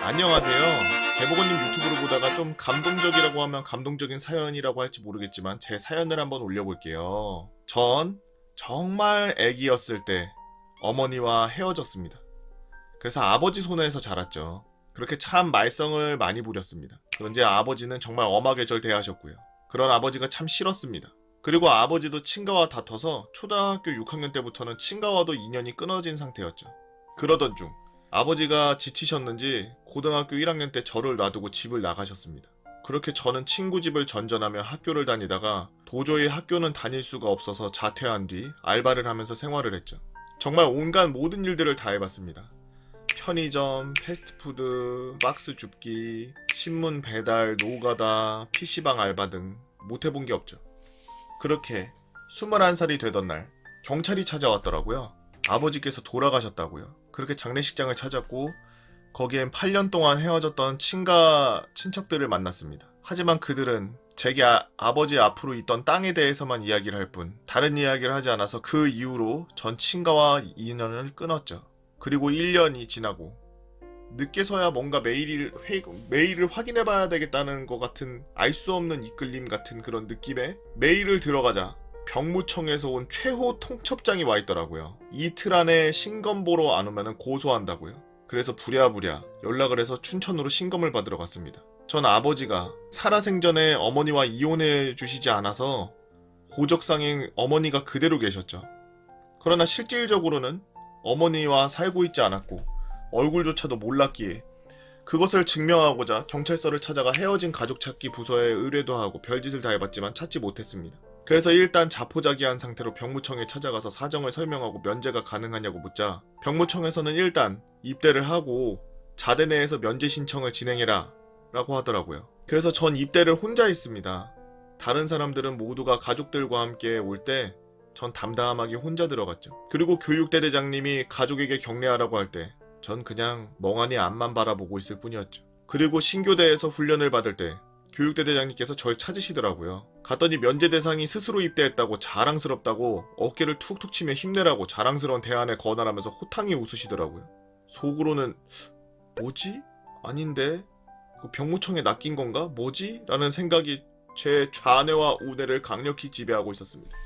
안녕하세요. 개보건님 유튜브를 보다가 좀 감동적이라고 하면 감동적인 사연이라고 할지 모르겠지만 제 사연을 한번 올려볼게요. 전 정말 애기였을 때 어머니와 헤어졌습니다. 그래서 아버지 손에서 자랐죠. 그렇게 참 말썽을 많이 부렸습니다. 그런지 아버지는 정말 엄하게 절 대하셨고요. 그런 아버지가 참 싫었습니다. 그리고 아버지도 친가와 다퉈서 초등학교 6학년 때부터는 친가와도 인연이 끊어진 상태였죠. 그러던 중 아버지가 지치셨는지 고등학교 1학년 때 저를 놔두고 집을 나가셨습니다. 그렇게 저는 친구 집을 전전하며 학교를 다니다가 도저히 학교는 다닐 수가 없어서 자퇴한 뒤 알바를 하면서 생활을 했죠. 정말 온갖 모든 일들을 다 해봤습니다. 편의점, 패스트푸드, 박스 줍기, 신문 배달, 노가다, PC방 알바 등 못해본 게 없죠. 그렇게 21살이 되던 날 경찰이 찾아왔더라고요. 아버지께서 돌아가셨다고요. 그렇게 장례식장을 찾았고 거기엔 8년 동안 헤어졌던 친척들을 만났습니다. 하지만 그들은 제게 아버지 앞으로 있던 땅에 대해서만 이야기를 할 뿐 다른 이야기를 하지 않아서 그 이후로 전 친가와 인연을 끊었죠. 그리고 1년이 지나고 늦게서야 뭔가 메일을 확인해봐야 되겠다는 것 같은 알 수 없는 이끌림 같은 그런 느낌에 메일을 들어가자 병무청에서 온 최호 통첩장이 와 있더라고요. 이틀 안에 신검보러 안 오면 고소한다고요. 그래서 부랴부랴 연락을 해서 춘천으로 신검을 받으러 갔습니다. 전 아버지가 살아생전에 어머니와 이혼해 주시지 않아서 호적상에 어머니가 그대로 계셨죠. 그러나 실질적으로는 어머니와 살고 있지 않았고 얼굴조차도 몰랐기에 그것을 증명하고자 경찰서를 찾아가 헤어진 가족 찾기 부서에 의뢰도 하고 별짓을 다 해봤지만 찾지 못했습니다. 그래서 일단 자포자기한 상태로 병무청에 찾아가서 사정을 설명하고 면제가 가능하냐고 묻자 병무청에서는 일단 입대를 하고 자대 내에서 면제 신청을 진행해라 라고 하더라고요. 그래서 전 입대를 혼자 했습니다. 다른 사람들은 모두가 가족들과 함께 올 때 전 담담하게 혼자 들어갔죠. 그리고 교육대대장님이 가족에게 격려하라고 할 때 전 그냥 멍하니 앞만 바라보고 있을 뿐이었죠. 그리고 신교대에서 훈련을 받을 때 교육대대장님께서 절 찾으시더라고요. 갔더니 면제 대상이 스스로 입대했다고 자랑스럽다고 어깨를 툭툭 치며 힘내라고 자랑스러운 대안을 거절하면서 호탕히 웃으시더라고요. 속으로는 뭐지? 아닌데? 병무청에 낚인 건가? 뭐지? 라는 생각이 제 좌뇌와 우뇌를 강력히 지배하고 있었습니다.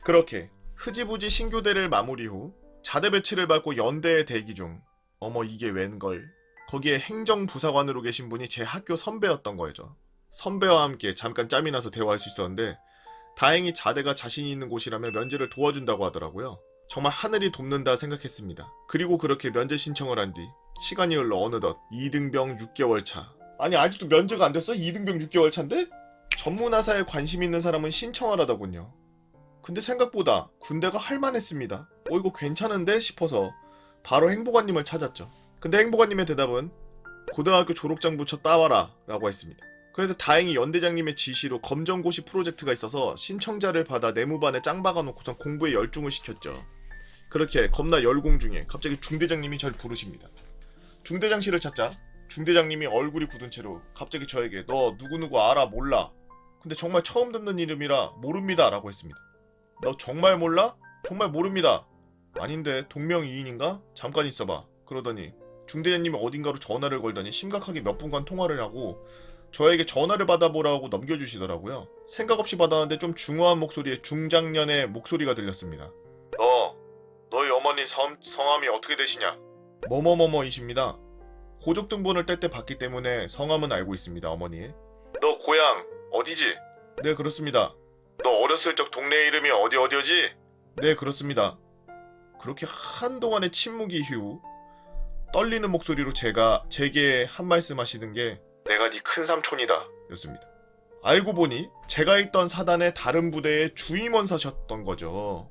그렇게 흐지부지 신교대를 마무리 후 자대 배치를 받고 연대에 대기 중 어머 이게 웬걸 거기에 행정부사관으로 계신 분이 제 학교 선배였던 거죠. 선배와 함께 잠깐 짬이 나서 대화할 수 있었는데 다행히 자대가 자신이 있는 곳이라며 면제를 도와준다고 하더라고요. 정말 하늘이 돕는다 생각했습니다. 그리고 그렇게 면제 신청을 한 뒤 시간이 흘러 어느덧 2등병 6개월 차. 아니 아직도 면제가 안 됐어? 2등병 6개월 차인데? 전문화사에 관심 있는 사람은 신청을 하더군요. 근데 생각보다 군대가 할만했습니다. 이거 괜찮은데 싶어서 바로 행보관님을 찾았죠. 근데 행보관님의 대답은 고등학교 졸업장부터 따와라 라고 했습니다. 그래서 다행히 연대장님의 지시로 검정고시 프로젝트가 있어서 신청자를 받아 내무반에 짱 박아놓고선 공부에 열중을 시켰죠. 그렇게 겁나 열공 중에 갑자기 중대장님이 절 부르십니다. 중대장실을 찾자 중대장님이 얼굴이 굳은 채로 갑자기 저에게 너 누구누구 알아 몰라? 근데 정말 처음 듣는 이름이라 모릅니다 라고 했습니다. 너 정말 몰라? 정말 모릅니다. 아닌데 동명이인인가? 잠깐 있어봐. 그러더니 중대장님이 어딘가로 전화를 걸더니 심각하게 몇 분간 통화를 하고 저에게 전화를 받아보라고 넘겨주시더라고요. 생각 없이 받았는데 좀 중후한 목소리에 중장년의 목소리가 들렸습니다. 너희 어머니 성함이 어떻게 되시냐? 뭐뭐뭐뭐이십니다. 호적등본을 때때 봤기 때문에 성함은 알고 있습니다. 어머니의. 너 고향 어디지? 네 그렇습니다. 너 어렸을 적 동네 이름이 어디어디지? 네 그렇습니다. 그렇게 한동안의 침묵이 후 떨리는 목소리로 제게 한 말씀 하시는 게 내가 네 큰삼촌이다 였습니다. 알고 보니 제가 있던 사단의 다른 부대의 주임원사셨던 거죠.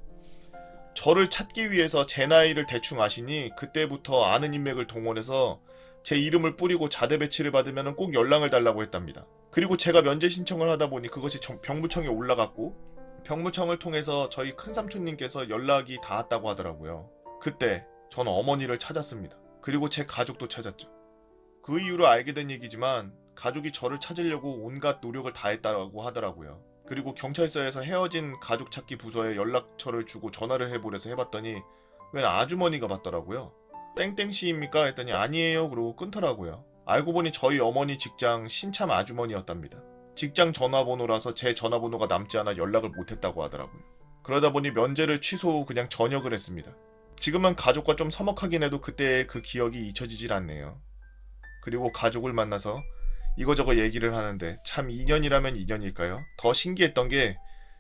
저를 찾기 위해서 제 나이를 대충 아시니 그때부터 아는 인맥을 동원해서 제 이름을 뿌리고 자대 배치를 받으면 꼭 연락을 달라고 했답니다. 그리고 제가 면제 신청을 하다 보니 그것이 병무청에 올라갔고 병무청을 통해서 저희 큰삼촌님께서 연락이 닿았다고 하더라고요. 그때 전 어머니를 찾았습니다. 그리고 제 가족도 찾았죠. 그 이후로 알게 된 얘기지만 가족이 저를 찾으려고 온갖 노력을 다했다고 하더라고요. 그리고 경찰서에서 헤어진 가족 찾기 부서에 연락처를 주고 전화를 해보려서 해봤더니 웬 아주머니가 받더라고요. 땡땡씨입니까? 했더니 아니에요 그러고 끊더라고요. 알고 보니 저희 어머니 직장 신참 아주머니였답니다. 직장 전화번호라서 제 전화번호가 남지 않아 연락을 못했다고 하더라고요. 그러다 보니 면제를 취소 후 그냥 전역을 했습니다. 지금은 가족과 좀 서먹하긴 해도 그때의 그 기억이 잊혀지질 않네요. 그리고 가족을 만나서 이거저거 얘기를 하는데 참 2년이라면 2년일까요? 더 신기했던 게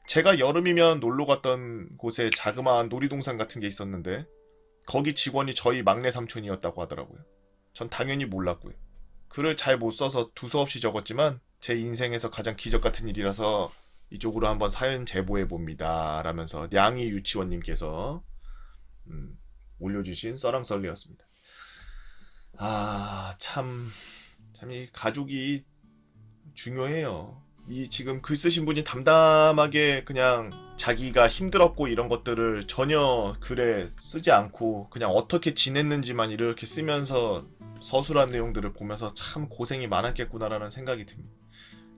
제가 여름이면 놀러 갔던 곳에 자그마한 놀이동산 같은 게 있었는데 거기 직원이 저희 막내 삼촌이었다고 하더라고요. 전 당연히 몰랐고요. 글을 잘 못 써서 두서없이 적었지만 제 인생에서 가장 기적 같은 일이라서 이쪽으로 한번 사연 제보해 봅니다 라면서 냥이 유치원님께서 올려주신 썰랑썰리였습니다. 참 이 가족이 중요해요. 이 지금 글 쓰신 분이 담담하게 그냥 자기가 힘들었고 이런 것들을 전혀 글에 쓰지 않고 그냥 어떻게 지냈는지만 이렇게 쓰면서 서술한 내용들을 보면서 참 고생이 많았겠구나라는 생각이 듭니다.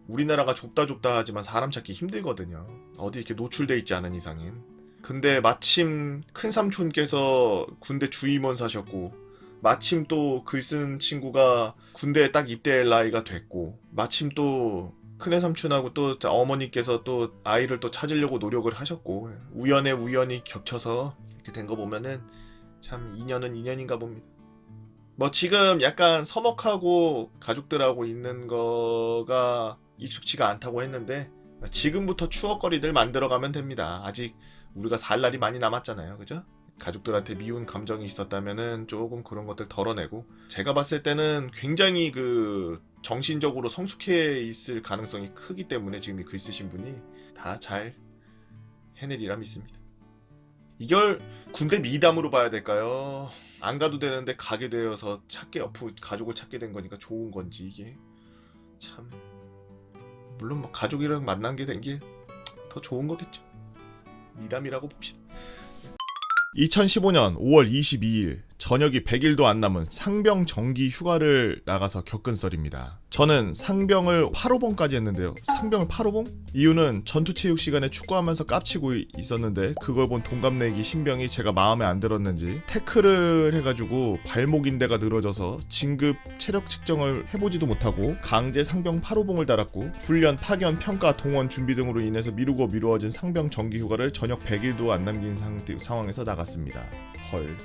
우리나라가 좁다 하지만 사람 찾기 힘들거든요. 어디 이렇게 노출돼 있지 않은 이상은. 근데 마침 큰삼촌께서 군대 주임원 사셨고 마침 또 글 쓴 친구가 군대에 딱 입대할 나이가 됐고 마침 또 큰애 삼촌하고 또 어머니께서 또 아이를 또 찾으려고 노력을 하셨고 우연에 우연히 겹쳐서 이렇게 된 거 보면은 참 인연은 인연인가 봅니다. 뭐 지금 약간 서먹하고 가족들하고 있는 거가 익숙치가 않다고 했는데 지금부터 추억거리들 만들어가면 됩니다. 아직 우리가 살 날이 많이 남았잖아요. 그죠? 가족들한테 미운 감정이 있었다면은 조금 그런 것들 덜어내고 제가 봤을 때는 굉장히 그 정신적으로 성숙해 있을 가능성이 크기 때문에 지금 이 글 쓰신 분이 다 잘 해내리라 믿습니다. 이걸 군대 미담으로 봐야 될까요? 안 가도 되는데 가게 되어서 가족을 찾게 된 거니까 좋은 건지 이게 참 물론 뭐 가족이랑 만난 게 된 게 더 좋은 거겠죠. 미담이라고 봅시다. 2015년 5월 22일 저녁이 100일도 안 남은 상병 정기 휴가를 나가서 겪은 썰입니다. 저는 상병을 8호봉까지 했는데요. 상병을 8호봉? 이유는 전투체육 시간에 축구하면서 깝치고 있었는데 그걸 본 동갑내기 신병이 제가 마음에 안 들었는지 태클을 해가지고 발목 인대가 늘어져서 진급 체력 측정을 해보지도 못하고 강제 상병 8호봉을 달았고 훈련, 파견, 평가, 동원 준비 등으로 인해서 미루어진 상병 정기 휴가를 저녁 100일도 안 남긴 상황에서 나갔습니다. 헐.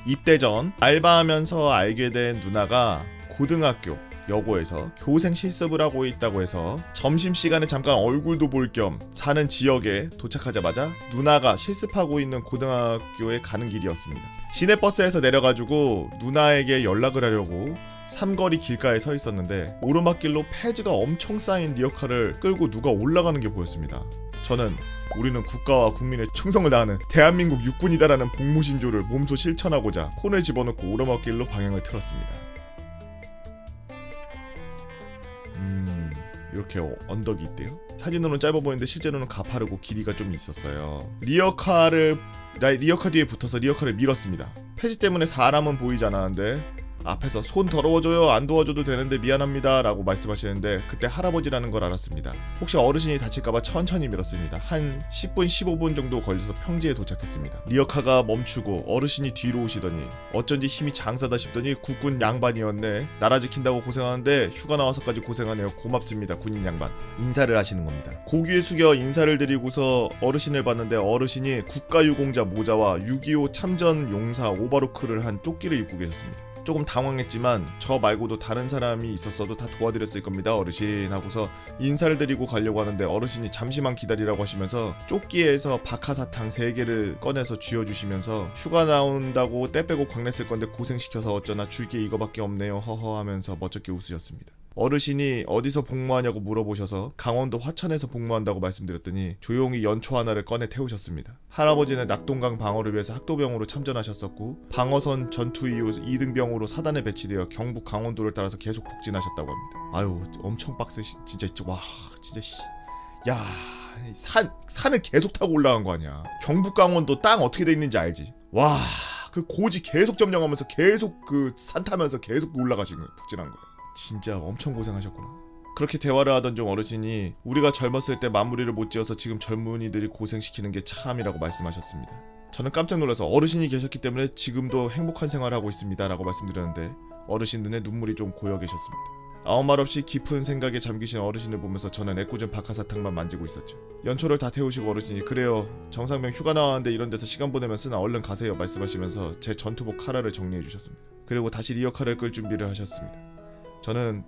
입대 전 알바하면서 알게 된 누나가 고등학교 여고에서 교생 실습을 하고 있다고 해서 점심시간에 잠깐 얼굴도 볼 겸 사는 지역에 도착하자마자 누나가 실습하고 있는 고등학교에 가는 길이었습니다. 시내버스에서 내려가지고 누나에게 연락을 하려고 삼거리 길가에 서 있었는데 오르막길로 폐지가 엄청 쌓인 리어카를 끌고 누가 올라가는 게 보였습니다. 저는 우리는 국가와 국민의 충성을 다하는 대한민국 육군이다라는 복무신조를 몸소 실천하고자 폰을 집어넣고 오르막길로 방향을 틀었습니다. 이렇게 언덕이 있대요. 사진으로는 짧아 보이는데 실제로는 가파르고 길이가 좀 있었어요. 리어카 뒤에 붙어서 리어카를 밀었습니다. 폐지 때문에 사람은 보이지 않았는데 앞에서 손 더러워져요, 안 도와줘도 되는데 미안합니다 라고 말씀하시는데 그때 할아버지라는 걸 알았습니다. 혹시 어르신이 다칠까봐 천천히 밀었습니다. 한 10분 15분 정도 걸려서 평지에 도착했습니다. 리어카가 멈추고 어르신이 뒤로 오시더니 어쩐지 힘이 장사다 싶더니 국군 양반이었네. 나라 지킨다고 고생하는데 휴가 나와서까지 고생하네요. 고맙습니다 군인 양반. 인사를 하시는 겁니다. 고개 숙여 인사를 드리고서 어르신을 봤는데 어르신이 국가유공자 모자와 6.25 참전 용사 오바로크를 한 조끼를 입고 계셨습니다. 조금 당황했지만 저 말고도 다른 사람이 있었어도 다 도와드렸을 겁니다 어르신 하고서 인사를 드리고 가려고 하는데 어르신이 잠시만 기다리라고 하시면서 조끼에서 박하사탕 3개를 꺼내서 쥐어주시면서 휴가 나온다고 때 빼고 광냈을 건데 고생시켜서 어쩌나 줄 게 이거밖에 없네요 허허 하면서 멋쩍게 웃으셨습니다. 어르신이 어디서 복무하냐고 물어보셔서 강원도 화천에서 복무한다고 말씀드렸더니 조용히 연초 하나를 꺼내 태우셨습니다. 할아버지는 낙동강 방어를 위해서 학도병으로 참전하셨었고 방어선 전투 이후 2등병으로 사단에 배치되어 경북 강원도를 따라서 계속 북진하셨다고 합니다. 아유 엄청 빡세시 진짜 와 진짜 야 산을 계속 타고 올라간 거 아니야. 경북 강원도 땅 어떻게 돼 있는지 알지? 와 그 고지 계속 점령하면서 계속 그 산 타면서 계속 올라가신 거예요. 북진한 거예요. 진짜 엄청 고생하셨구나. 그렇게 대화를 하던 중 어르신이 우리가 젊었을 때 마무리를 못 지어서 지금 젊은이들이 고생시키는 게 참이라고 말씀하셨습니다. 저는 깜짝 놀라서 어르신이 계셨기 때문에 지금도 행복한 생활을 하고 있습니다 라고 말씀드렸는데 어르신 눈에 눈물이 좀 고여 계셨습니다. 아무 말 없이 깊은 생각에 잠기신 어르신을 보면서 저는 애꿎은 박하사탕만 만지고 있었죠. 연초를 다 태우시고 어르신이 그래요. 정상병 휴가 나왔는데 이런 데서 시간 보내면 쓰나 얼른 가세요 말씀하시면서 제 전투복 카라를 정리해 주셨습니다. 그리고 다시 리어카를 끌 준비를 하셨습니다. 저는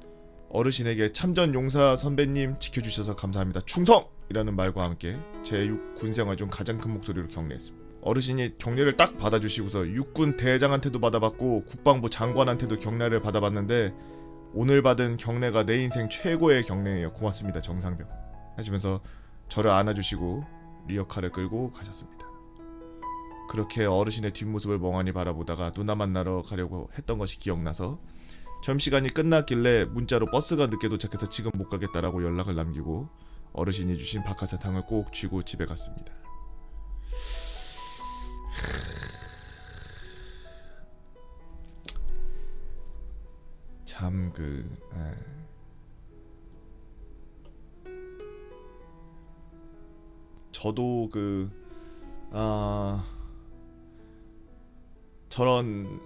어르신에게 참전 용사 선배님 지켜주셔서 감사합니다. 충성! 이라는 말과 함께 제 군생활 중 가장 큰 목소리로 격려했습니다. 어르신이 격려를 딱 받아주시고서 육군 대장한테도 받아봤고 국방부 장관한테도 격려를 받아봤는데 오늘 받은 격려가 내 인생 최고의 격려예요. 고맙습니다 정상병 하시면서 저를 안아주시고 리어카를 끌고 가셨습니다. 그렇게 어르신의 뒷모습을 멍하니 바라보다가 누나 만나러 가려고 했던 것이 기억나서 점심시간이 끝났길래 문자로 버스가 늦게 도착해서 지금 못 가겠다라고 연락을 남기고 어르신이 주신 박하사탕을 꼭 쥐고 집에 갔습니다. 참 저도 저런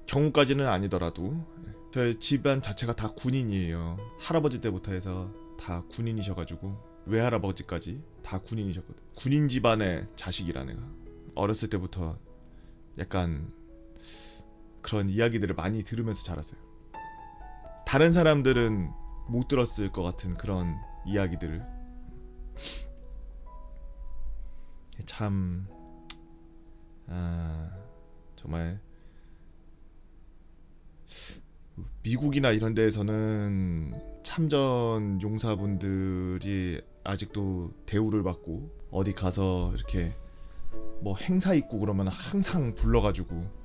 경우까지는 아니더라도 저희 집안 자체가 다 군인이에요. 할아버지 때부터 해서 다 군인이셔가지고 외할아버지까지 다 군인이셨거든. 군인 집안의 자식이라 내가 어렸을 때부터 약간 그런 이야기들을 많이 들으면서 자랐어요. 다른 사람들은 못 들었을 것 같은 그런 이야기들을 참 정말 미국이나 이런 데에서는 참전 용사분들이 아직도 대우를 받고 어디 가서 이렇게 뭐 행사 있고 그러면 항상 불러가지고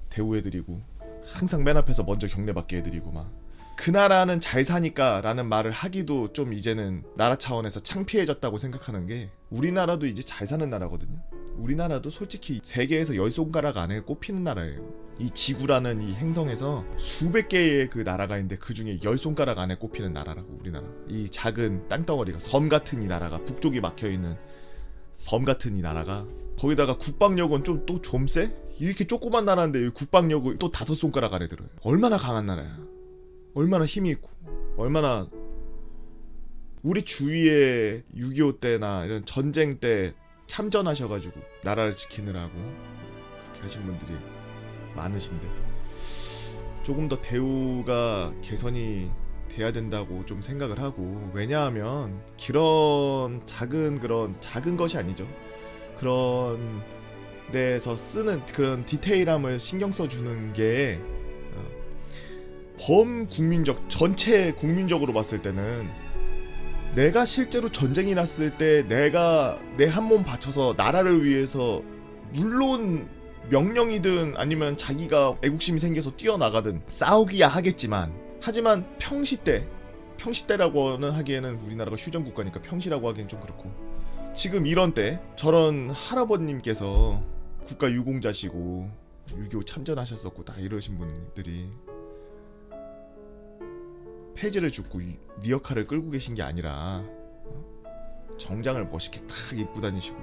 대우해드리고 항상 맨 앞에서 먼저 격려받게 해드리고 막 그 나라는 잘 사니까 라는 말을 하기도 좀 이제는 나라 차원에서 창피해졌다고 생각하는 게 우리나라도 이제 잘 사는 나라거든요. 우리나라도 솔직히 세계에서 10손가락 안에 꼽히는 나라예요. 이 지구라는 이 행성에서 수백 개의 그 나라가 있는데 그 중에 10손가락 안에 꼽히는 나라라고 우리나라. 이 작은 땅덩어리가 섬 같은 이 나라가 북쪽이 막혀있는 섬 같은 이 나라가 거기다가 국방력은 좀 또 좀 세? 이렇게 조그만 나라인데 국방력을 또 5손가락 안에 들어요. 얼마나 강한 나라야. 얼마나 힘이 있고 얼마나 우리 주위에 6.25 때나 이런 전쟁 때 참전하셔가지고 나라를 지키느라고 그렇게 하신 분들이 많으신데 조금 더 대우가 개선이 돼야 된다고 좀 생각을 하고 왜냐하면 그런 작은 것이 아니죠. 그런 데서 쓰는 그런 디테일함을 신경 써주는 게 범국민적 전체 국민적으로 봤을 때는 내가 실제로 전쟁이 났을 때 내가 내 한 몸 바쳐서 나라를 위해서 물론 명령이든 아니면 자기가 애국심이 생겨서 뛰어나가든 싸우기야 하겠지만 하지만 평시때라고는 하기에는 우리나라가 휴전국가니까 평시라고 하기엔 좀 그렇고 지금 이런 때 저런 할아버님께서 국가 유공자시고 6.25 참전하셨었고 다 이러신 분들이 폐지를 줍고 리어카를 끌고 계신 게 아니라 정장을 멋있게 탁 입고 다니시고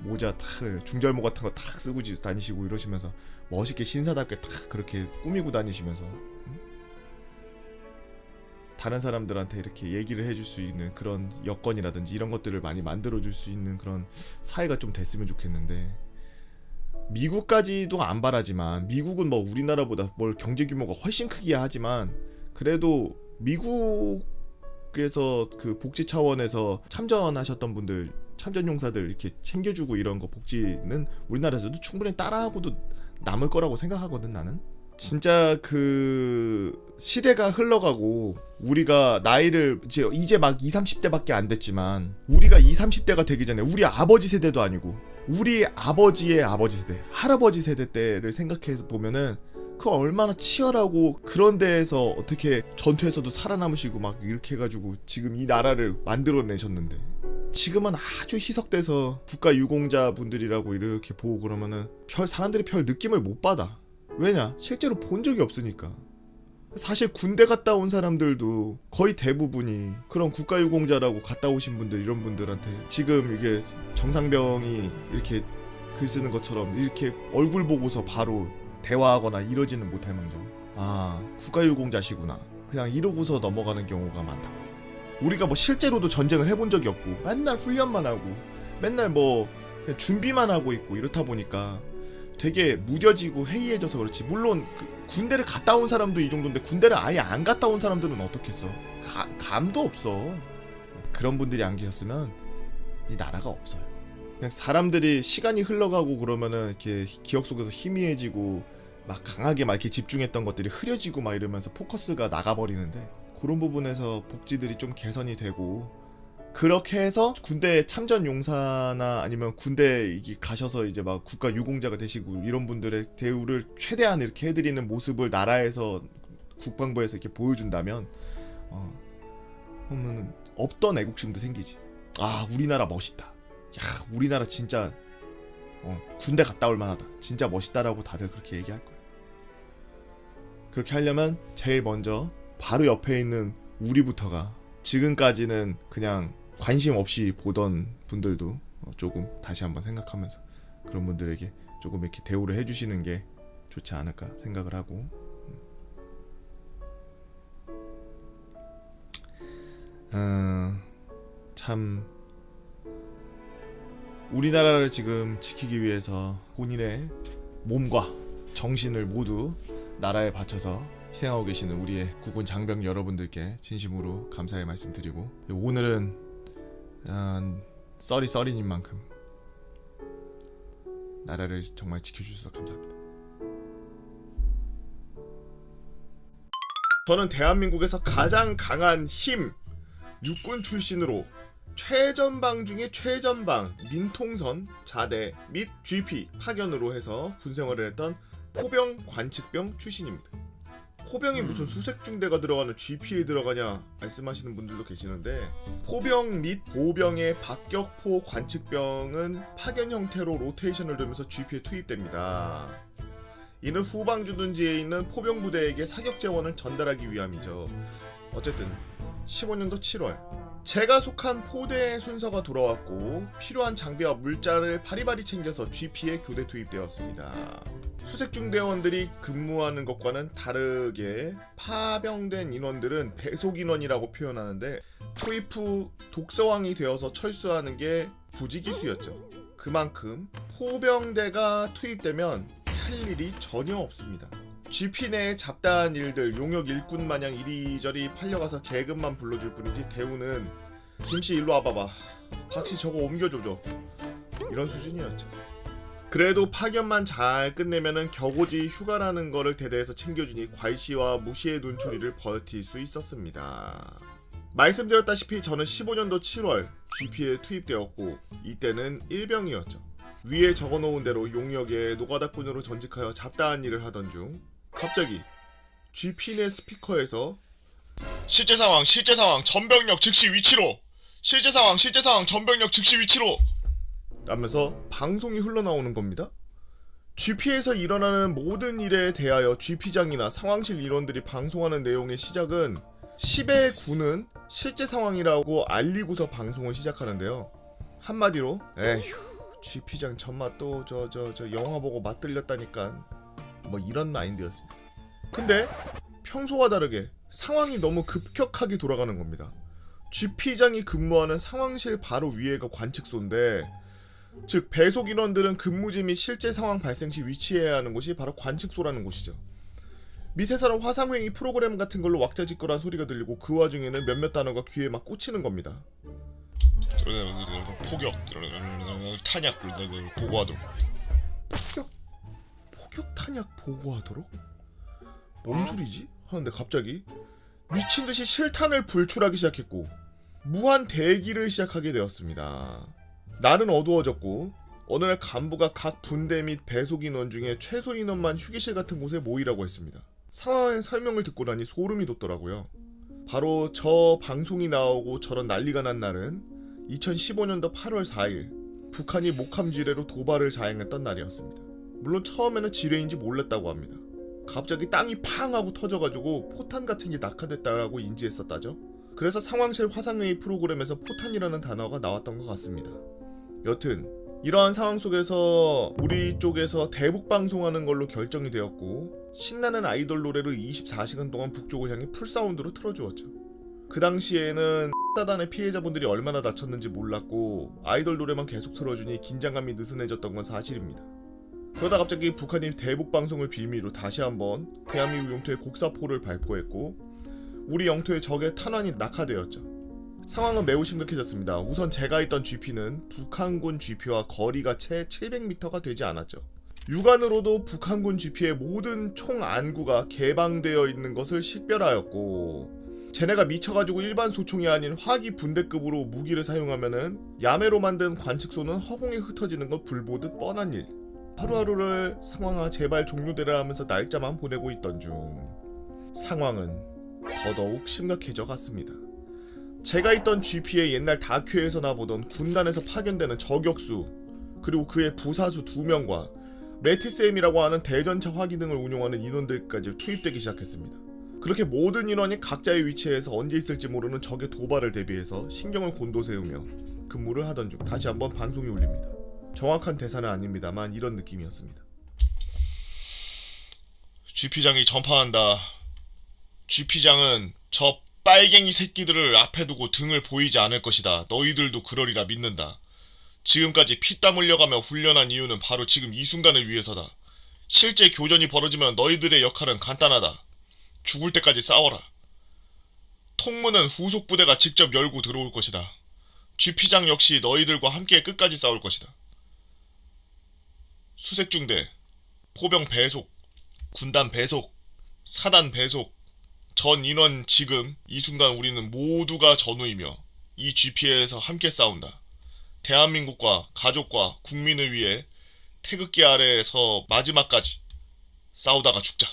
모자 탁 중절모 같은 거 탁 쓰고 다니시고 이러시면서 멋있게 신사답게 탁 그렇게 꾸미고 다니시면서 다른 사람들한테 이렇게 얘기를 해줄 수 있는 그런 여건이라든지 이런 것들을 많이 만들어줄 수 있는 그런 사회가 좀 됐으면 좋겠는데 미국까지도 안 바라지만 미국은 뭐 우리나라보다 뭘 경제 규모가 훨씬 크기야 하지만 그래도 미국에서 그 복지 차원에서 참전하셨던 분들 참전 용사들 이렇게 챙겨주고 이런 거 복지는 우리나라에서도 충분히 따라하고도 남을 거라고 생각하거든 나는. 진짜 그 시대가 흘러가고 우리가 나이를 이제 막 20, 30대밖에 안 됐지만 우리가 20, 30대가 되기 전에 우리 아버지 세대도 아니고 우리 아버지의 아버지 세대 할아버지 세대 때를 생각해서 보면은 그 얼마나 치열하고 그런 데에서 어떻게 전투에서도 살아남으시고 막 이렇게 해가지고 지금 이 나라를 만들어내셨는데 지금은 아주 희석돼서 국가 유공자 분들이라고 이렇게 보고 그러면은 사람들이 별 느낌을 못 받아. 왜냐? 실제로 본 적이 없으니까. 사실 군대 갔다 온 사람들도 거의 대부분이 그런 국가유공자라고 갔다 오신 분들 이런 분들한테 지금 이게 정상병이 이렇게 글 쓰는 것처럼 이렇게 얼굴 보고서 바로 대화하거나 이러지는 못할 망정 국가유공자시구나 그냥 이러고서 넘어가는 경우가 많다. 우리가 뭐 실제로도 전쟁을 해본 적이 없고 맨날 훈련만 하고 맨날 뭐 그냥 준비만 하고 있고 이렇다 보니까 되게 무뎌지고 해이해져서 그렇지. 물론 군대를 갔다 온 사람도 이 정도인데 군대를 아예 안 갔다 온 사람들은 어떻겠어. 감도 없어. 그런 분들이 안 계셨으면 이 나라가 없어요. 그냥 사람들이 시간이 흘러가고 그러면은 이렇게 기억 속에서 희미해지고 막 강하게 막 이렇게 집중했던 것들이 흐려지고 막 이러면서 포커스가 나가버리는데 그런 부분에서 복지들이 좀 개선이 되고 그렇게 해서 군대 참전 용사나 아니면 군대 가셔서 이제 막 국가 유공자가 되시고 이런 분들의 대우를 최대한 이렇게 해드리는 모습을 나라에서 국방부에서 이렇게 보여준다면 그러면은 없던 애국심도 생기지. 아 우리나라 멋있다. 야 우리나라 진짜 군대 갔다 올 만하다. 진짜 멋있다라고 다들 그렇게 얘기할 거야. 그렇게 하려면 제일 먼저 바로 옆에 있는 우리부터가 지금까지는 그냥 관심 없이 보던 분들도 조금 다시 한번 생각하면서 그런 분들에게 조금 이렇게 대우를 해주시는 게 좋지 않을까 생각을 하고 참 우리나라를 지금 지키기 위해서 본인의 몸과 정신을 모두 나라에 바쳐서 희생하고 계시는 우리의 국군 장병 여러분들께 진심으로 감사의 말씀드리고 오늘은 써리님 만큼 나라를 정말 지켜주셔서 감사합니다. 저는 대한민국에서 가장 강한 힘 육군 출신으로 최전방 중에 최전방 민통선, 자대 및 GP 파견으로 해서 군생활을 했던 포병 관측병 출신입니다. 포병이 무슨 수색중대가 들어가는 GP에 들어가냐 말씀하시는 분들도 계시는데 포병 및 보병의 박격포 관측병은 파견 형태로 로테이션을 돌면서 GP에 투입됩니다. 이는 후방주둔지에 있는 포병 부대에게 사격 재원을 전달하기 위함이죠. 어쨌든 15년도 7월 제가 속한 포대의 순서가 돌아왔고 필요한 장비와 물자를 바리바리 챙겨서 GP에 교대 투입되었습니다. 수색중대원들이 근무하는 것과는 다르게 파병된 인원들은 배속인원이라고 표현하는데 투입 후 독서왕이 되어서 철수하는 게 부지기수였죠. 그만큼 포병대가 투입되면 할 일이 전혀 없습니다. GP 내에 잡다한 일들 용역 일꾼 마냥 이리저리 팔려가서 계급만 불러줄 뿐이지 대우는 김씨 일로 와봐봐 박씨 저거 옮겨줘줘 이런 수준이었죠. 그래도 파견만 잘 끝내면은 격오지 휴가라는 거를 대대해서 챙겨주니 괄시와 무시의 눈초리를 버틸 수 있었습니다. 말씀드렸다시피 저는 15년도 7월 GP에 투입되었고 이때는 일병이었죠. 위에 적어놓은 대로 용역에 노가다꾼으로 전직하여 잡다한 일을 하던 중 갑자기 GP 내 스피커에서 실제 상황 전병력 즉시 위치로 실제 상황 전병력 즉시 위치로 라면서 방송이 흘러나오는 겁니다. GP에서 일어나는 모든 일에 대하여 GP장이나 상황실 인원들이 방송하는 내용의 시작은 10의 9는 실제 상황이라고 알리고서 방송을 시작하는데요. 한마디로 에휴 GP장 전마 또 저 영화 보고 맛들렸다니까 뭐 이런 마인드였습니다. 근데 평소와 다르게 상황이 너무 급격하게 돌아가는 겁니다. GP장이 근무하는 상황실 바로 위에가 관측소인데 즉 배속 인원들은 근무지 및 실제 상황 발생 시 위치해야 하는 곳이 바로 관측소라는 곳이죠. 밑에서는 화상회의 프로그램 같은 걸로 왁자지껄한 소리가 들리고 그 와중에는 몇몇 단어가 귀에 막 꽂히는 겁니다. 포격, 탄약 보고하도록. 포격 탄약 보고하도록? 뭔 소리지? 하는데 갑자기 미친듯이 실탄을 불출하기 시작했고 무한 대기를 시작하게 되었습니다. 날은 어두워졌고 어느 날 간부가 각 분대 및 배속 인원 중에 최소 인원만 휴게실 같은 곳에 모이라고 했습니다. 상황의 설명을 듣고 나니 소름이 돋더라고요. 바로 저 방송이 나오고 저런 난리가 난 날은 2015년도 8월 4일 북한이 목함 지뢰로 도발을 자행했던 날이었습니다. 물론 처음에는 지뢰인지 몰랐다고 합니다. 갑자기 땅이 팡 하고 터져가지고 포탄 같은 게 낙하됐다라고 인지했었다죠. 그래서 상황실 화상회의 프로그램에서 포탄이라는 단어가 나왔던 것 같습니다. 여튼 이러한 상황 속에서 우리 쪽에서 대북 방송하는 걸로 결정이 되었고 신나는 아이돌 노래를 24시간 동안 북쪽을 향해 풀사운드로 틀어주었죠. 그 당시에는 사단의 피해자분들이 얼마나 다쳤는지 몰랐고 아이돌 노래만 계속 틀어주니 긴장감이 느슨해졌던 건 사실입니다. 그러다 갑자기 북한이 대북 방송을 빌미로 다시 한번 대한민국 영토에 곡사포를 발포했고 우리 영토의 적의 탄환이 낙하되었죠. 상황은 매우 심각해졌습니다. 우선 제가 있던 GP는 북한군 GP와 거리가 채 700m가 되지 않았죠. 육안으로도 북한군 GP의 모든 총 안구가 개방되어 있는 것을 식별하였고 쟤네가 미쳐가지고 일반 소총이 아닌 화기 분대급으로 무기를 사용하면은 야매로 만든 관측소는 허공에 흩어지는 건 불보듯 뻔한 일. 하루하루를 상황아 제발 종료되라 하면서 날짜만 보내고 있던 중 상황은 더더욱 심각해져 갔습니다. 제가 있던 GP의 옛날 다큐에서나 보던 군단에서 파견되는 저격수 그리고 그의 부사수 2명과 메티스엠이라고 하는 대전차 화기등을 운용하는 인원들까지 투입되기 시작했습니다. 그렇게 모든 인원이 각자의 위치에서 언제 있을지 모르는 적의 도발을 대비해서 신경을 곤도세우며 근무를 하던 중 다시 한번 방송이 울립니다. 정확한 대사는 아닙니다만 이런 느낌이었습니다. GP장이 전파한다. GP장은 저 빨갱이 새끼들을 앞에 두고 등을 보이지 않을 것이다. 너희들도 그러리라 믿는다. 지금까지 피땀 흘려가며 훈련한 이유는 바로 지금 이 순간을 위해서다. 실제 교전이 벌어지면 너희들의 역할은 간단하다. 죽을 때까지 싸워라. 통문은 후속 부대가 직접 열고 들어올 것이다. GP장 역시 너희들과 함께 끝까지 싸울 것이다. 수색중대, 포병 배속, 군단 배속, 사단 배속, 전 인원 지금 이 순간 우리는 모두가 전우이며 이 GP에서 함께 싸운다. 대한민국과 가족과 국민을 위해 태극기 아래에서 마지막까지 싸우다가 죽자.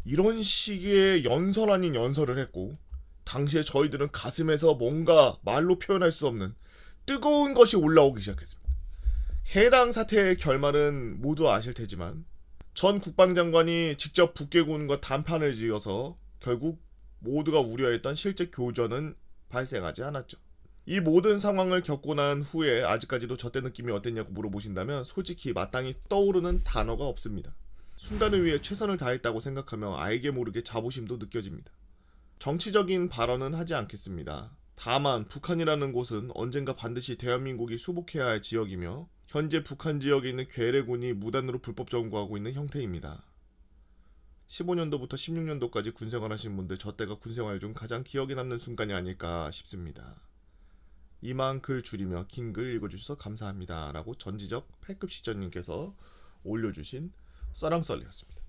이런 식의 연설 아닌 연설을 했고 당시에 저희들은 가슴에서 뭔가 말로 표현할 수 없는 뜨거운 것이 올라오기 시작했습니다. 해당 사태의 결말은 모두 아실 테지만 전 국방장관이 직접 북괴군과 단판을 지어서 결국 모두가 우려했던 실제 교전은 발생하지 않았죠. 이 모든 상황을 겪고 난 후에 아직까지도 저때 느낌이 어땠냐고 물어보신다면 솔직히 마땅히 떠오르는 단어가 없습니다. 순간을 위해 최선을 다했다고 생각하며 알게 모르게 자부심도 느껴집니다. 정치적인 발언은 하지 않겠습니다. 다만 북한이라는 곳은 언젠가 반드시 대한민국이 수복해야 할 지역이며 현재 북한 지역에 있는 괴뢰군이 무단으로 불법 점거하고 있는 형태입니다. 15년도부터 16년도까지 군생활하신 분들 저 때가 군생활 중 가장 기억에 남는 순간이 아닐까 싶습니다. 이만 글 줄이며 긴 글 읽어주셔서 감사합니다. 라고 전지적 패급 시전님께서 올려주신 썰랑썰이었습니다.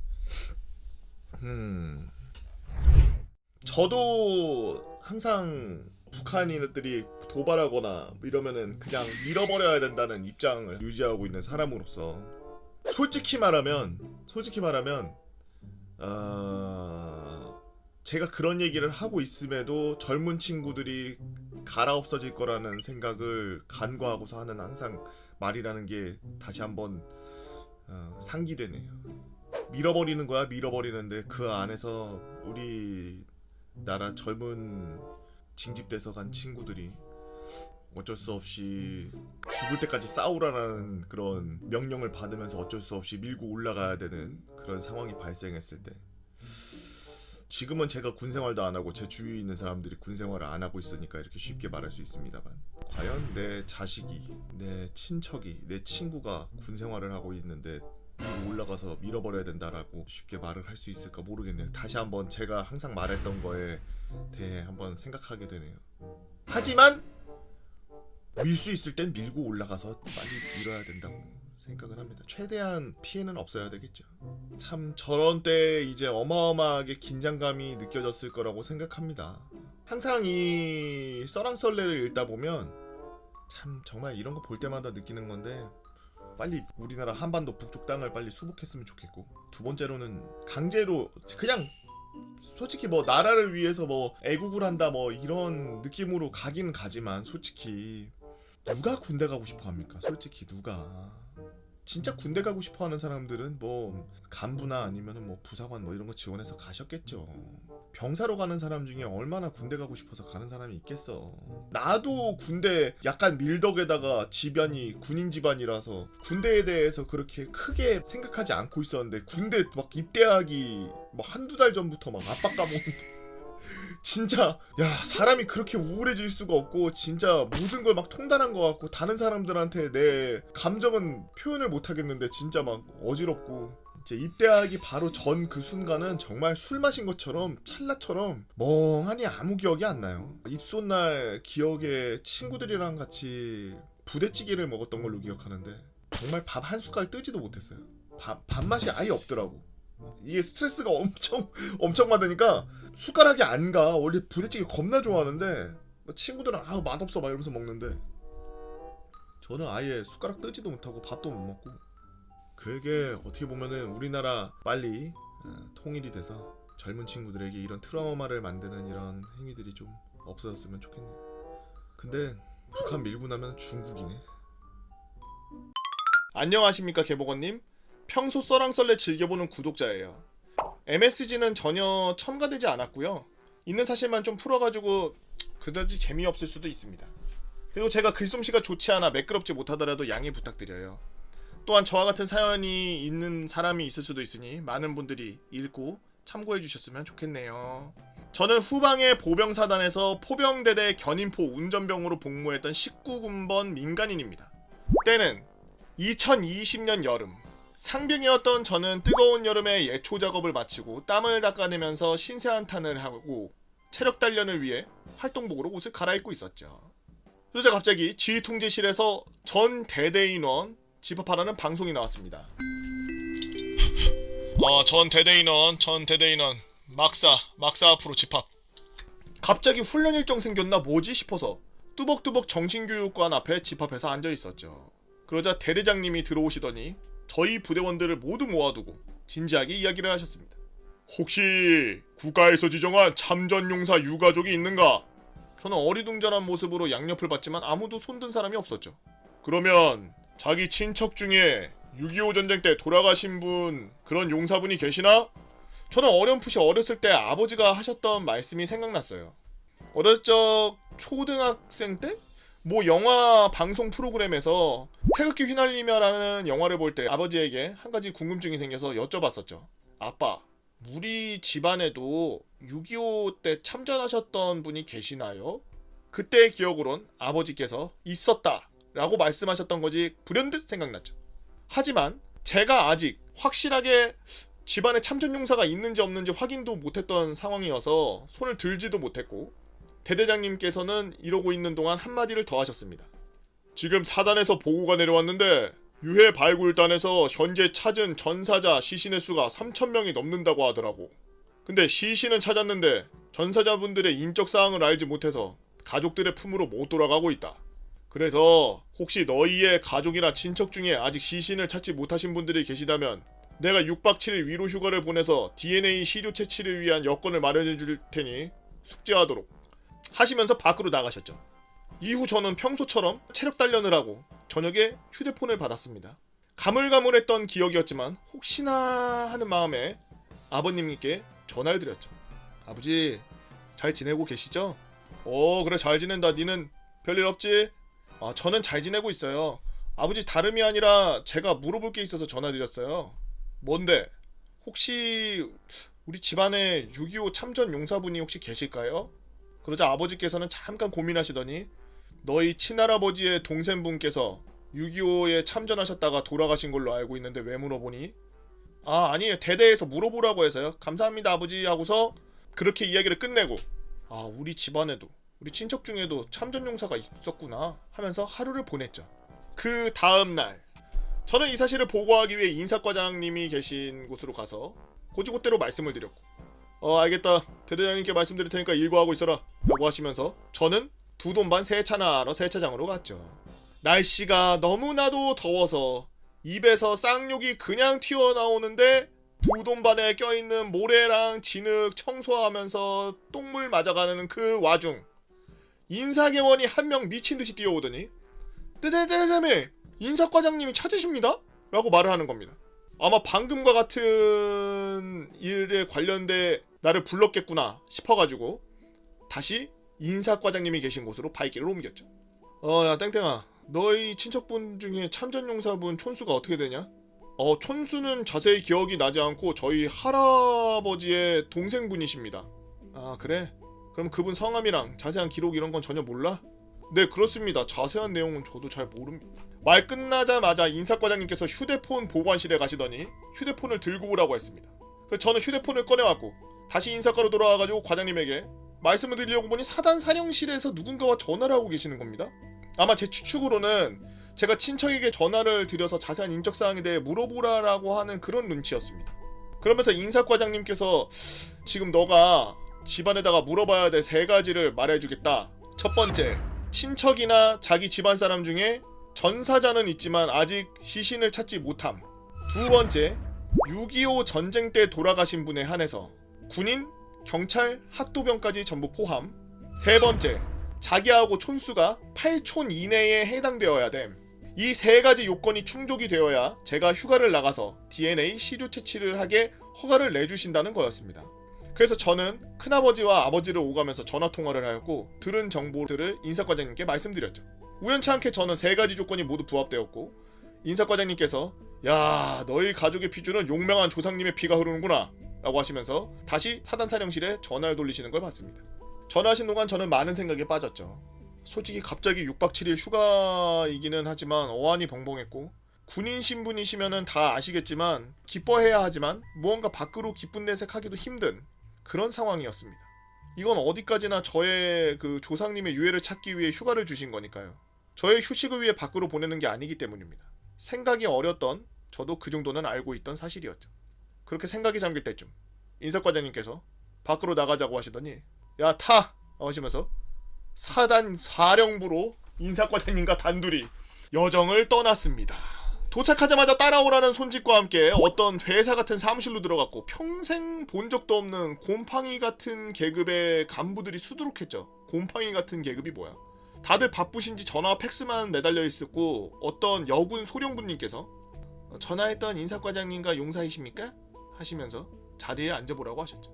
저도 항상 북한인들이 도발하거나 이러면은 그냥 밀어버려야 된다는 입장을 유지하고 있는 사람으로서 솔직히 말하면 제가 그런 얘기를 하고 있음에도 젊은 친구들이 갈아없어질 거라는 생각을 간과하고서 하는 항상 말이라는 게 다시 한번 상기되네요. 밀어버리는 거야 밀어버리는데 그 안에서 우리 나라 젊은 징집돼서 간 친구들이 어쩔 수 없이 죽을 때까지 싸우라는 그런 명령을 받으면서 어쩔 수 없이 밀고 올라가야 되는 그런 상황이 발생했을 때 지금은 제가 군생활도 안 하고 제 주위에 있는 사람들이 군생활을 안 하고 있으니까 이렇게 쉽게 말할 수 있습니다만 과연 내 자식이, 내 친척이, 내 친구가 군생활을 하고 있는데 밀고 올라가서 밀어버려야 된다라고 쉽게 말을 할 수 있을까 모르겠네요. 다시 한번 제가 항상 말했던 거에 대해 한번 생각하게 되네요. 하지만 밀 수 있을 땐 밀고 올라가서 빨리 밀어야 된다고 생각을 합니다. 최대한 피해는 없어야 되겠죠. 참 저런 때 이제 어마어마하게 긴장감이 느껴졌을 거라고 생각합니다. 항상 이 썰랑썰레를 읽다 보면 참 정말 이런 거 볼 때마다 느끼는 건데 빨리 우리나라 한반도 북쪽 땅을 빨리 수복했으면 좋겠고 두 번째로는 강제로 그냥 솔직히 뭐 나라를 위해서 뭐 애국을 한다 뭐 이런 느낌으로 가기는 가지만 솔직히 누가 군대 가고 싶어 합니까? 솔직히 누가 진짜 군대 가고 싶어 하는 사람들은 뭐 간부나 아니면은 뭐 부사관 뭐 이런 거 지원해서 가셨겠죠. 병사로 가는 사람 중에 얼마나 군대 가고 싶어서 가는 사람이 있겠어. 나도 군대 약간 밀덕에다가 집안이 군인 집안이라서 군대에 대해서 그렇게 크게 생각하지 않고 있었는데 군대 막 입대하기 뭐 한두 달 전부터 막 압박감 오는데 진짜 야 사람이 그렇게 우울해질 수가 없고 진짜 모든 걸 막 통달한 것 같고 다른 사람들한테 내 감정은 표현을 못 하겠는데 진짜 막 어지럽고 이제 입대하기 바로 전 그 순간은 정말 술 마신 것처럼 찰나처럼 멍하니 아무 기억이 안 나요. 입소날 기억에 친구들이랑 같이 부대찌개를 먹었던 걸로 기억하는데 정말 밥 한 숟갈 뜨지도 못했어요. 밥맛이 아예 없더라고. 이게 스트레스가 엄청 받으니까 숟가락이 안 가. 원래 부대찌개 겁나 좋아하는데 친구들은 아우 맛없어 막 이러면서 먹는데 저는 아예 숟가락 뜨지도 못하고 밥도 못 먹고 그게 어떻게 보면은 우리나라 빨리 통일이 돼서 젊은 친구들에게 이런 트라우마를 만드는 이런 행위들이 좀 없어졌으면 좋겠네요. 근데 북한 밀고 나면 중국이네. 안녕하십니까 개복원님. 평소 썰랑썰레 즐겨보는 구독자예요. MSG는 전혀 첨가되지 않았고요. 있는 사실만 좀 풀어가지고 그다지 재미없을 수도 있습니다. 그리고 제가 글솜씨가 좋지 않아 매끄럽지 못하더라도 양해 부탁드려요. 또한 저와 같은 사연이 있는 사람이 있을 수도 있으니 많은 분들이 읽고 참고해 주셨으면 좋겠네요. 저는 후방의 보병사단에서 포병대대 견인포 운전병으로 복무했던 19군번 민간인입니다. 때는 2020년 여름. 상병이었던 저는 뜨거운 여름에 예초 작업을 마치고 땀을 닦아내면서 신세 한탄을 하고 체력 단련을 위해 활동복으로 옷을 갈아입고 있었죠. 그러자 갑자기 지휘통제실에서 전 대대인원 집합하라는 방송이 나왔습니다. 전 대대인원 막사 앞으로 집합. 갑자기 훈련 일정 생겼나 뭐지 싶어서 뚜벅뚜벅 정신교육관 앞에 집합해서 앉아있었죠. 그러자 대대장님이 들어오시더니 저희 부대원들을 모두 모아두고 진지하게 이야기를 하셨습니다. 혹시 국가에서 지정한 참전용사 유가족이 있는가? 저는 어리둥절한 모습으로 양옆을 봤지만 아무도 손든 사람이 없었죠. 그러면 자기 친척 중에 6.25 전쟁 때 돌아가신 분 그런 용사분이 계시나? 저는 어렴풋이 어렸을 때 아버지가 하셨던 말씀이 생각났어요. 어렸을 적 초등학생 때? 뭐 영화 방송 프로그램에서 태극기 휘날리며라는 영화를 볼 때 아버지에게 한 가지 궁금증이 생겨서 여쭤봤었죠. 아빠, 우리 집안에도 6.25 때 참전하셨던 분이 계시나요? 그때의 기억으론 아버지께서 있었다 라고 말씀하셨던 것이 불현듯 생각났죠. 하지만 제가 아직 확실하게 집안에 참전용사가 있는지 없는지 확인도 못했던 상황이어서 손을 들지도 못했고 대대장님께서는 이러고 있는 동안 한마디를 더 하셨습니다. 지금 사단에서 보고가 내려왔는데 유해 발굴단에서 현재 찾은 전사자 시신의 수가 3,000명이 넘는다고 하더라고. 근데 시신은 찾았는데 전사자분들의 인적사항을 알지 못해서 가족들의 품으로 못 돌아가고 있다. 그래서 혹시 너희의 가족이나 친척 중에 아직 시신을 찾지 못하신 분들이 계시다면 내가 6박 7일 위로 휴가를 보내서 DNA 시료 채취를 위한 여건을 마련해 줄 테니 숙제하도록 하시면서 밖으로 나가셨죠. 이후 저는 평소처럼 체력 단련을 하고 저녁에 휴대폰을 받았습니다. 가물가물했던 기억이었지만 혹시나 하는 마음에 아버님께 전화를 드렸죠. 아버지 잘 지내고 계시죠? 그래 잘 지낸다. 니는 별일 없지? 저는 잘 지내고 있어요. 아버지 다름이 아니라 제가 물어볼 게 있어서 전화드렸어요. 뭔데? 혹시 우리 집안에 6.25 참전 용사분이 혹시 계실까요? 그러자 아버지께서는 잠깐 고민하시더니 너희 친할아버지의 동생분께서 6.25에 참전하셨다가 돌아가신 걸로 알고 있는데 왜 물어보니? 아니에요. 대대에서 물어보라고 해서요. 감사합니다 아버지 하고서 그렇게 이야기를 끝내고 우리 집안에도 우리 친척 중에도 참전용사가 있었구나 하면서 하루를 보냈죠. 그 다음날 저는 이 사실을 보고하기 위해 인사과장님이 계신 곳으로 가서 고지고대로 말씀을 드렸고 알겠다. 대대장님께 말씀드릴 테니까 일과하고 있어라 라고 하시면서 저는 두 돈반 세차나 하러 세차장으로 갔죠. 날씨가 너무나도 더워서 입에서 쌍욕이 그냥 튀어나오는데 두 돈반에 껴있는 모래랑 진흙 청소하면서 똥물 맞아가는 그 와중 인사개원이 한 명 미친듯이 뛰어오더니 대대장님 인사과장님이 찾으십니다? 라고 말을 하는 겁니다. 아마 방금과 같은 일에 관련돼 나를 불렀겠구나 싶어가지고 다시 인사과장님이 계신 곳으로 발길을 옮겼죠. 야 땡땡아, 너희 친척분 중에 참전용사분 촌수가 어떻게 되냐? 촌수는 자세히 기억이 나지 않고 저희 할아버지의 동생분이십니다. 아 그래? 그럼 그분 성함이랑 자세한 기록 이런 건 전혀 몰라? 네 그렇습니다. 자세한 내용은 저도 잘 모릅니다. 말 끝나자마자 인사과장님께서 휴대폰 보관실에 가시더니 휴대폰을 들고 오라고 했습니다. 그래서 저는 휴대폰을 꺼내왔고 다시 인사과로 돌아와가지고 과장님에게 말씀을 드리려고 보니 사단 사령실에서 누군가와 전화를 하고 계시는 겁니다. 아마 제 추측으로는 제가 친척에게 전화를 드려서 자세한 인적사항에 대해 물어보라라고 하는 그런 눈치였습니다. 그러면서 인사과장님께서 지금 너가 집안에다가 물어봐야 될 3가지를 말해주겠다. 첫 번째, 친척이나 자기 집안 사람 중에 전사자는 있지만 아직 시신을 찾지 못함. 두 번째, 6.25 전쟁 때 돌아가신 분에 한해서 군인, 경찰, 학도병까지 전부 포함. 세 번째, 자기하고 촌수가 8촌 이내에 해당되어야 됨. 이 3가지 요건이 충족이 되어야 제가 휴가를 나가서 DNA 시료 채취를 하게 허가를 내주신다는 거였습니다. 그래서 저는 큰아버지와 아버지를 오가면서 전화통화를 하였고 들은 정보들을 인사과장님께 말씀드렸죠. 우연치 않게 저는 3가지 조건이 모두 부합되었고 인사과장님께서 야 너희 가족의 피줄은 용맹한 조상님의 피가 흐르는구나 라고 하시면서 다시 사단사령실에 전화를 돌리시는 걸 봤습니다. 전화하신 동안 저는 많은 생각에 빠졌죠. 솔직히 갑자기 6박 7일 휴가이기는 하지만 어안이 벙벙했고 군인 신분이시면은 다 아시겠지만 기뻐해야 하지만 무언가 밖으로 기쁜 내색하기도 힘든 그런 상황이었습니다. 이건 어디까지나 저의 그 조상님의 유해를 찾기 위해 휴가를 주신 거니까요. 저의 휴식을 위해 밖으로 보내는 게 아니기 때문입니다. 생각이 어렸던 저도 그 정도는 알고 있던 사실이었죠. 그렇게 생각이 잠길 때쯤 인사과장님께서 밖으로 나가자고 하시더니 야 타! 하시면서 사단 사령부로 인사과장님과 단둘이 여정을 떠났습니다. 도착하자마자 따라오라는 손짓과 함께 어떤 회사 같은 사무실로 들어갔고 평생 본 적도 없는 곰팡이 같은 계급의 간부들이 수두룩했죠. 곰팡이 같은 계급이 뭐야? 다들 바쁘신지 전화와 팩스만 매달려 있었고 어떤 여군 소령분님께서 전화했던 인사과장님과 용사이십니까? 하시면서 자리에 앉아보라고 하셨죠.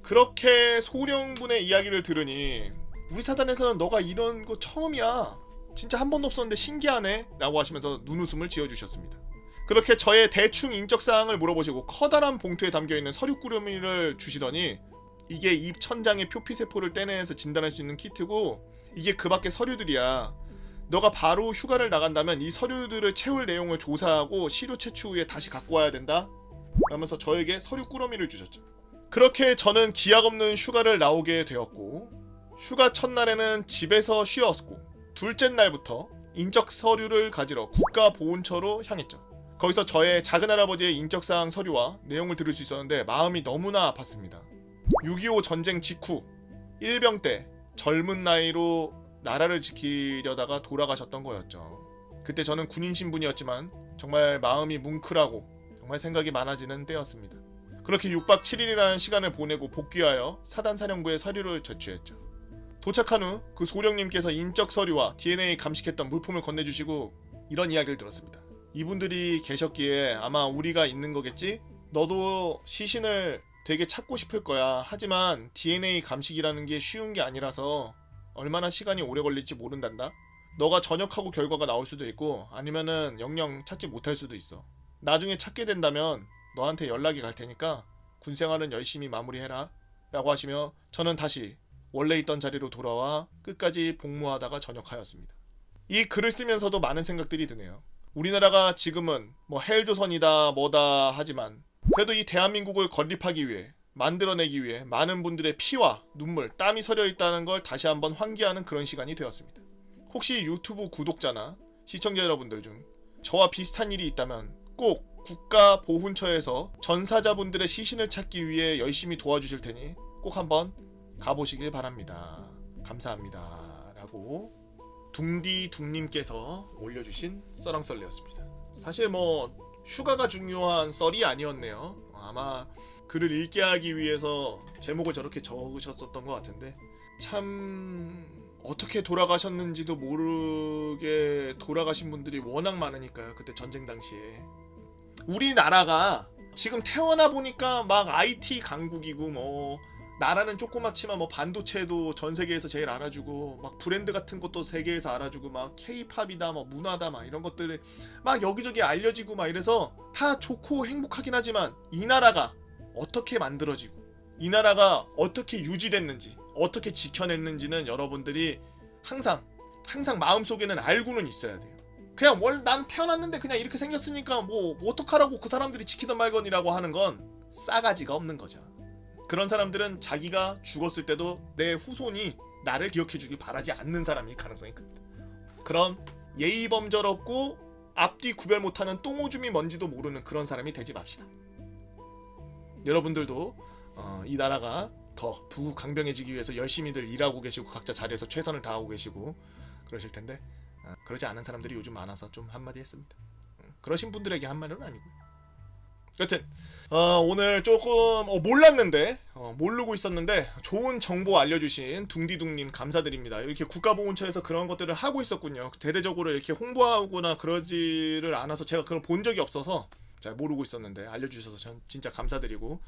그렇게 소령분의 이야기를 들으니 우리 사단에서는 너가 이런 거 처음이야. 진짜 한 번도 없었는데 신기하네 라고 하시면서 눈웃음을 지어주셨습니다. 그렇게 저의 대충 인적사항을 물어보시고 커다란 봉투에 담겨있는 서류 꾸러미를 주시더니 이게 입 천장의 표피세포를 떼내서 진단할 수 있는 키트고 이게 그 밖에 서류들이야. 너가 바로 휴가를 나간다면 이 서류들을 채울 내용을 조사하고 시료 채취 후에 다시 갖고 와야 된다 라면서 저에게 서류 꾸러미를 주셨죠. 그렇게 저는 기약 없는 휴가를 나오게 되었고 휴가 첫날에는 집에서 쉬었고 둘째 날부터 인적 서류를 가지러 국가보훈처로 향했죠. 거기서 저의 작은할아버지의 인적사항 서류와 내용을 들을 수 있었는데 마음이 너무나 아팠습니다. 6.25 전쟁 직후 일병 때 젊은 나이로 나라를 지키려다가 돌아가셨던 거였죠. 그때 저는 군인 신분이었지만 정말 마음이 뭉클하고 정말 생각이 많아지는 때였습니다. 그렇게 6박 7일이라는 시간을 보내고 복귀하여 사단사령부에 서류를 제출했죠. 도착한 후 그 소령님께서 인적 서류와 DNA 감식했던 물품을 건네주시고 이런 이야기를 들었습니다. 이분들이 계셨기에 아마 우리가 있는 거겠지? 너도 시신을 되게 찾고 싶을 거야. 하지만 DNA 감식이라는 게 쉬운 게 아니라서 얼마나 시간이 오래 걸릴지 모른단다. 너가 전역하고 결과가 나올 수도 있고 아니면은 영영 찾지 못할 수도 있어. 나중에 찾게 된다면 너한테 연락이 갈 테니까 군생활은 열심히 마무리해라 라고 하시며 저는 다시 원래 있던 자리로 돌아와 끝까지 복무하다가 전역하였습니다. 이 글을 쓰면서도 많은 생각들이 드네요. 우리나라가 지금은 뭐 헬조선이다 뭐다 하지만 그래도 이 대한민국을 건립하기 위해 만들어내기 위해 많은 분들의 피와 눈물, 땀이 서려 있다는 걸 다시 한번 환기하는 그런 시간이 되었습니다. 혹시 유튜브 구독자나 시청자 여러분들 중 저와 비슷한 일이 있다면 꼭 국가보훈처에서 전사자분들의 시신을 찾기 위해 열심히 도와주실 테니 꼭 한번 가보시길 바랍니다. 감사합니다. 라고 둥디둥님께서 올려주신 썰렁썰리였습니다. 사실 뭐 휴가가 중요한 썰이 아니었네요. 아마 글을 읽게 하기 위해서 제목을 저렇게 적으셨었던 것 같은데 참 어떻게 돌아가셨는지도 모르게 돌아가신 분들이 워낙 많으니까요. 그때 전쟁 당시에 우리나라가 지금 태어나 보니까 막 IT 강국이고 뭐 나라는 조그맣지만 뭐 반도체도 전 세계에서 제일 알아주고 막 브랜드 같은 것도 세계에서 알아주고 막 K-팝이다 뭐 문화다 막 이런 것들을 막 여기저기 알려지고 막 이래서 다 좋고 행복하긴 하지만 이 나라가 어떻게 만들어지고 이 나라가 어떻게 유지됐는지 어떻게 지켜냈는지는 여러분들이 항상 마음속에는 알고는 있어야 돼요. 그냥 난 태어났는데 그냥 이렇게 생겼으니까 뭐 어떡하라고 그 사람들이 지키던 말건이라고 하는 건 싸가지가 없는 거죠. 그런 사람들은 자기가 죽었을 때도 내 후손이 나를 기억해주길 바라지 않는 사람일 가능성이 큽니다. 그런 예의범절 없고 앞뒤 구별 못하는 똥오줌이 뭔지도 모르는 그런 사람이 되지 맙시다. 여러분들도 이 나라가 더 부강병해지기 위해서 열심히들 일하고 계시고 각자 자리에서 최선을 다하고 계시고 그러실 텐데 그러지 않은 사람들이 요즘 많아서 좀 한마디 했습니다. 그러신 분들에게 한 말은 아니고요. 여튼 오늘 조금 몰랐는데 모르고 있었는데 좋은 정보 알려주신 둥디둥님 감사드립니다. 이렇게 국가보훈처에서 그런 것들을 하고 있었군요. 대대적으로 이렇게 홍보하거나 그러지를 않아서 제가 그걸 본 적이 없어서 잘 모르고 있었는데 알려주셔서 전 진짜 감사드리고,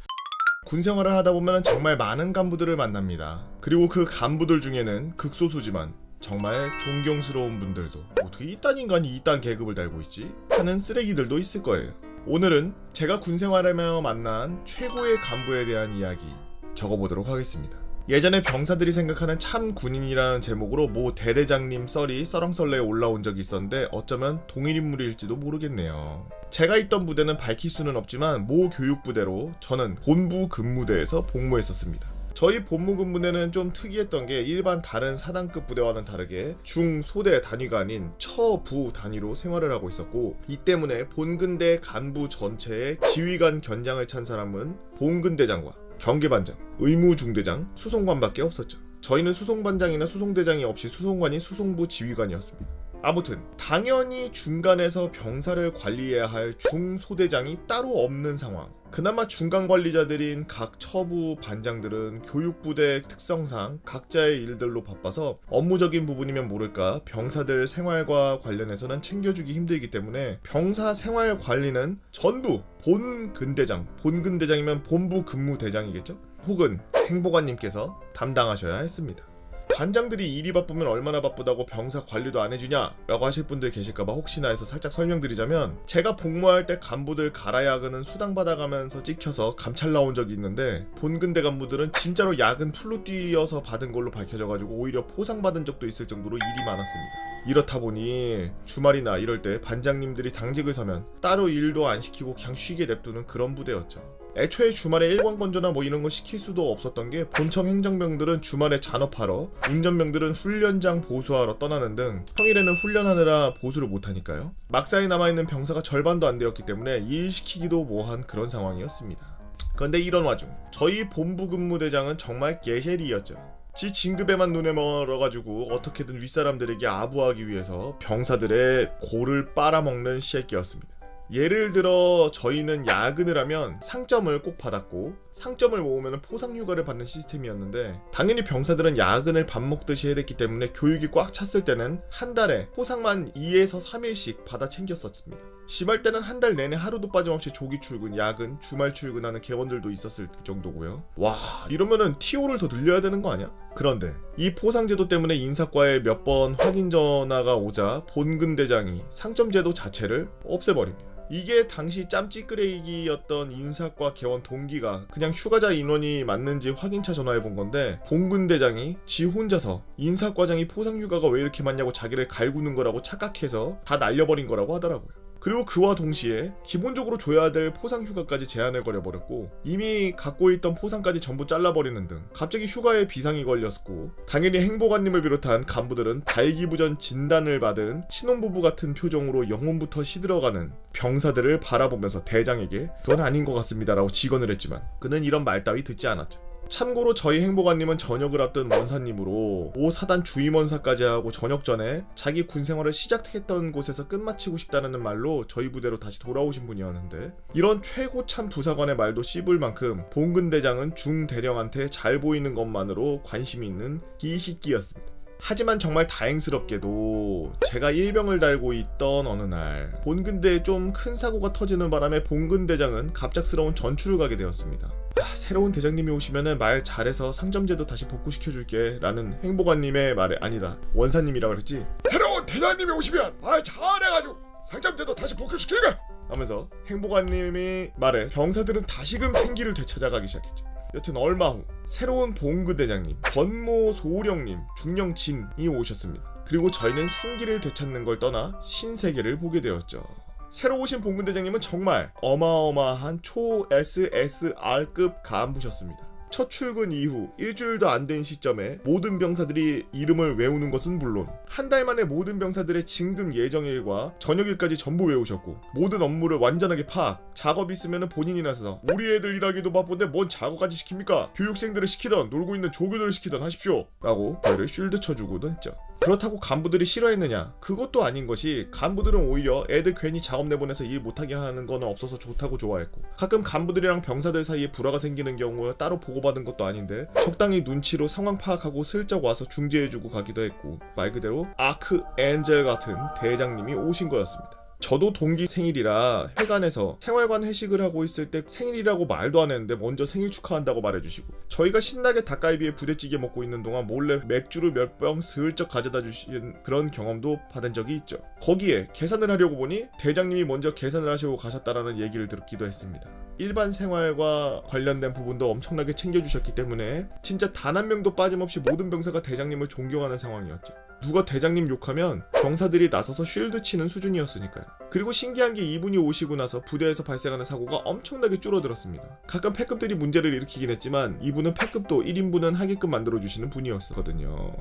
군 생활을 하다 보면 정말 많은 간부들을 만납니다. 그리고 그 간부들 중에는 극소수지만 정말 존경스러운 분들도 어떻게 이딴 인간이 이딴 계급을 달고 있지? 하는 쓰레기들도 있을 거예요. 오늘은 제가 군 생활하며 만난 최고의 간부에 대한 이야기 적어보도록 하겠습니다. 예전에 병사들이 생각하는 참 군인이라는 제목으로 모 대대장님 썰이 썰렁썰레에 올라온 적이 있었는데 어쩌면 동일인물일지도 모르겠네요. 제가 있던 부대는 밝힐 수는 없지만 모 교육부대로 저는 본부 근무대에서 복무했었습니다. 저희 본무 근무대는 좀 특이했던 게 일반 다른 사단급 부대와는 다르게 중소대 단위가 아닌 처부 단위로 생활을 하고 있었고, 이 때문에 본근대 간부 전체의 지휘관 견장을 찬 사람은 본근대장과 경계반장, 의무중대장, 수송관밖에 없었죠. 저희는 수송반장이나 수송대장이 없이 수송관이 수송부 지휘관이었습니다. 아무튼 당연히 중간에서 병사를 관리해야 할 중소대장이 따로 없는 상황. 그나마 중간 관리자들인 각 처부 반장들은 교육부대 특성상 각자의 일들로 바빠서 업무적인 부분이면 모를까 병사들 생활과 관련해서는 챙겨주기 힘들기 때문에 병사 생활 관리는 전부 본근대장이면 본부 근무대장이겠죠? 혹은 행보관님께서 담당하셔야 했습니다. 반장들이 일이 바쁘면 얼마나 바쁘다고 병사 관리도 안 해주냐 라고 하실 분들 계실까봐 혹시나 해서 살짝 설명드리자면, 제가 복무할 때 간부들 갈아야근은 수당 받아가면서 찍혀서 감찰 나온 적이 있는데 본근대 간부들은 진짜로 야근 풀로 뛰어서 받은 걸로 밝혀져가지고 오히려 포상받은 적도 있을 정도로 일이 많았습니다. 이렇다 보니 주말이나 이럴 때 반장님들이 당직을 서면 따로 일도 안 시키고 그냥 쉬게 냅두는 그런 부대였죠. 애초에 주말에 일광건조나 뭐 이런 거 시킬 수도 없었던 게 본청 행정병들은 주말에 잔업하러, 운전병들은 훈련장 보수하러 떠나는 등 평일에는 훈련하느라 보수를 못하니까요. 막사에 남아있는 병사가 절반도 안 되었기 때문에 일 시키기도 뭐한 그런 상황이었습니다. 그런데 이런 와중 저희 본부 근무대장은 정말 개쉐리였죠. 지 진급에만 눈에 멀어가지고 어떻게든 윗사람들에게 아부하기 위해서 병사들의 골을 빨아먹는 새끼였습니다. 예를 들어 저희는 야근을 하면 상점을 꼭 받았고, 상점을 모으면 포상휴가를 받는 시스템이었는데, 당연히 병사들은 야근을 밥 먹듯이 해야 됐기 때문에 교육이 꽉 찼을 때는 한 달에 포상만 2에서 3일씩 받아 챙겼었습니다. 심할 때는 한 달 내내 하루도 빠짐없이 조기 출근, 야근, 주말 출근하는 개원들도 있었을 정도고요. 와, 이러면은 TO를 더 늘려야 되는 거 아니야? 그런데 이 포상제도 때문에 인사과에 몇 번 확인 전화가 오자 본근대장이 상점제도 자체를 없애버립니다. 이게 당시 짬찌끄레기였던 인사과 개원 동기가 그냥 휴가자 인원이 맞는지 확인차 전화해본 건데, 본근대장이 지 혼자서 인사과장이 포상휴가가 왜 이렇게 많냐고 자기를 갈구는 거라고 착각해서 다 날려버린 거라고 하더라고요. 그리고 그와 동시에 기본적으로 줘야 될 포상휴가까지 제한을 걸어버렸고, 이미 갖고 있던 포상까지 전부 잘라버리는 등 갑자기 휴가에 비상이 걸렸고, 당연히 행보관님을 비롯한 간부들은 발기부전 진단을 받은 신혼부부 같은 표정으로 영혼부터 시들어가는 병사들을 바라보면서 대장에게 그건 아닌 것 같습니다 라고 직언을 했지만 그는 이런 말 따위 듣지 않았죠. 참고로 저희 행보관님은 전역을 앞둔 원사님으로 5사단 주임원사까지 하고 전역 전에 자기 군생활을 시작했던 곳에서 끝마치고 싶다는 말로 저희 부대로 다시 돌아오신 분이었는데, 이런 최고참 부사관의 말도 씹을 만큼 본근대장은 중대령한테 잘 보이는 것만으로 관심이 있는 기식기였습니다. 하지만 정말 다행스럽게도 제가 일병을 달고 있던 어느 날 본근대에 좀 큰 사고가 터지는 바람에 본근대장은 갑작스러운 전출을 가게 되었습니다. 새로운 대장님이 오시면은 말 잘해서 상점제도 다시 복구시켜줄게 라는 행보관님의 말에, 아니다, 원사님이라 그랬지. 새로운 대장님이 오시면 말 잘해가지고 상점제도 다시 복구시키게 하면서 행보관님이 말에 병사들은 다시금 생기를 되찾아가기 시작했죠. 여튼 얼마 후 새로운 봉근대장님 권모 소령님 중령진이 오셨습니다. 그리고 저희는 생기를 되찾는 걸 떠나 신세계를 보게 되었죠. 새로 오신 봉근대장님은 정말 어마어마한 초 SSR급 간부셨습니다. 첫 출근 이후 일주일도 안 된 시점에 모든 병사들이 이름을 외우는 것은 물론 한 달 만에 모든 병사들의 진급 예정일과 저녁일까지 전부 외우셨고 모든 업무를 완전하게 파악, 작업 있으면 본인이 나서서 우리 애들 일하기도 바쁜데 뭔 작업까지 시킵니까? 교육생들을 시키던 놀고 있는 조교들을 시키던 하십시오 라고 저희를 쉴드 쳐주고도 했죠. 그렇다고 간부들이 싫어했느냐? 그것도 아닌 것이 간부들은 오히려 애들 괜히 작업 내보내서 일 못하게 하는 거는 없어서 좋다고 좋아했고 가끔 간부들이랑 병사들 사이에 불화가 생기는 경우에 따로 보고받은 것도 아닌데 적당히 눈치로 상황 파악하고 슬쩍 와서 중재해주고 가기도 했고 말 그대로 아크 엔젤 같은 대장님이 오신 거였습니다. 저도 동기 생일이라 회관에서 생활관 회식을 하고 있을 때 생일이라고 말도 안 했는데 먼저 생일 축하한다고 말해주시고 저희가 신나게 닭갈비에 부대찌개 먹고 있는 동안 몰래 맥주를 몇 병 슬쩍 가져다 주신 그런 경험도 받은 적이 있죠. 거기에 계산을 하려고 보니 대장님이 먼저 계산을 하시고 가셨다라는 얘기를 듣기도 했습니다. 일반 생활과 관련된 부분도 엄청나게 챙겨주셨기 때문에 진짜 단 한 명도 빠짐없이 모든 병사가 대장님을 존경하는 상황이었죠. 누가 대장님 욕하면 병사들이 나서서 쉴드 치는 수준이었으니까요. 그리고 신기한 게 이분이 오시고 나서 부대에서 발생하는 사고가 엄청나게 줄어들었습니다. 가끔 패급들이 문제를 일으키긴 했지만 이분은 패급도 1인분은 하게끔 만들어주시는 분이었거든요.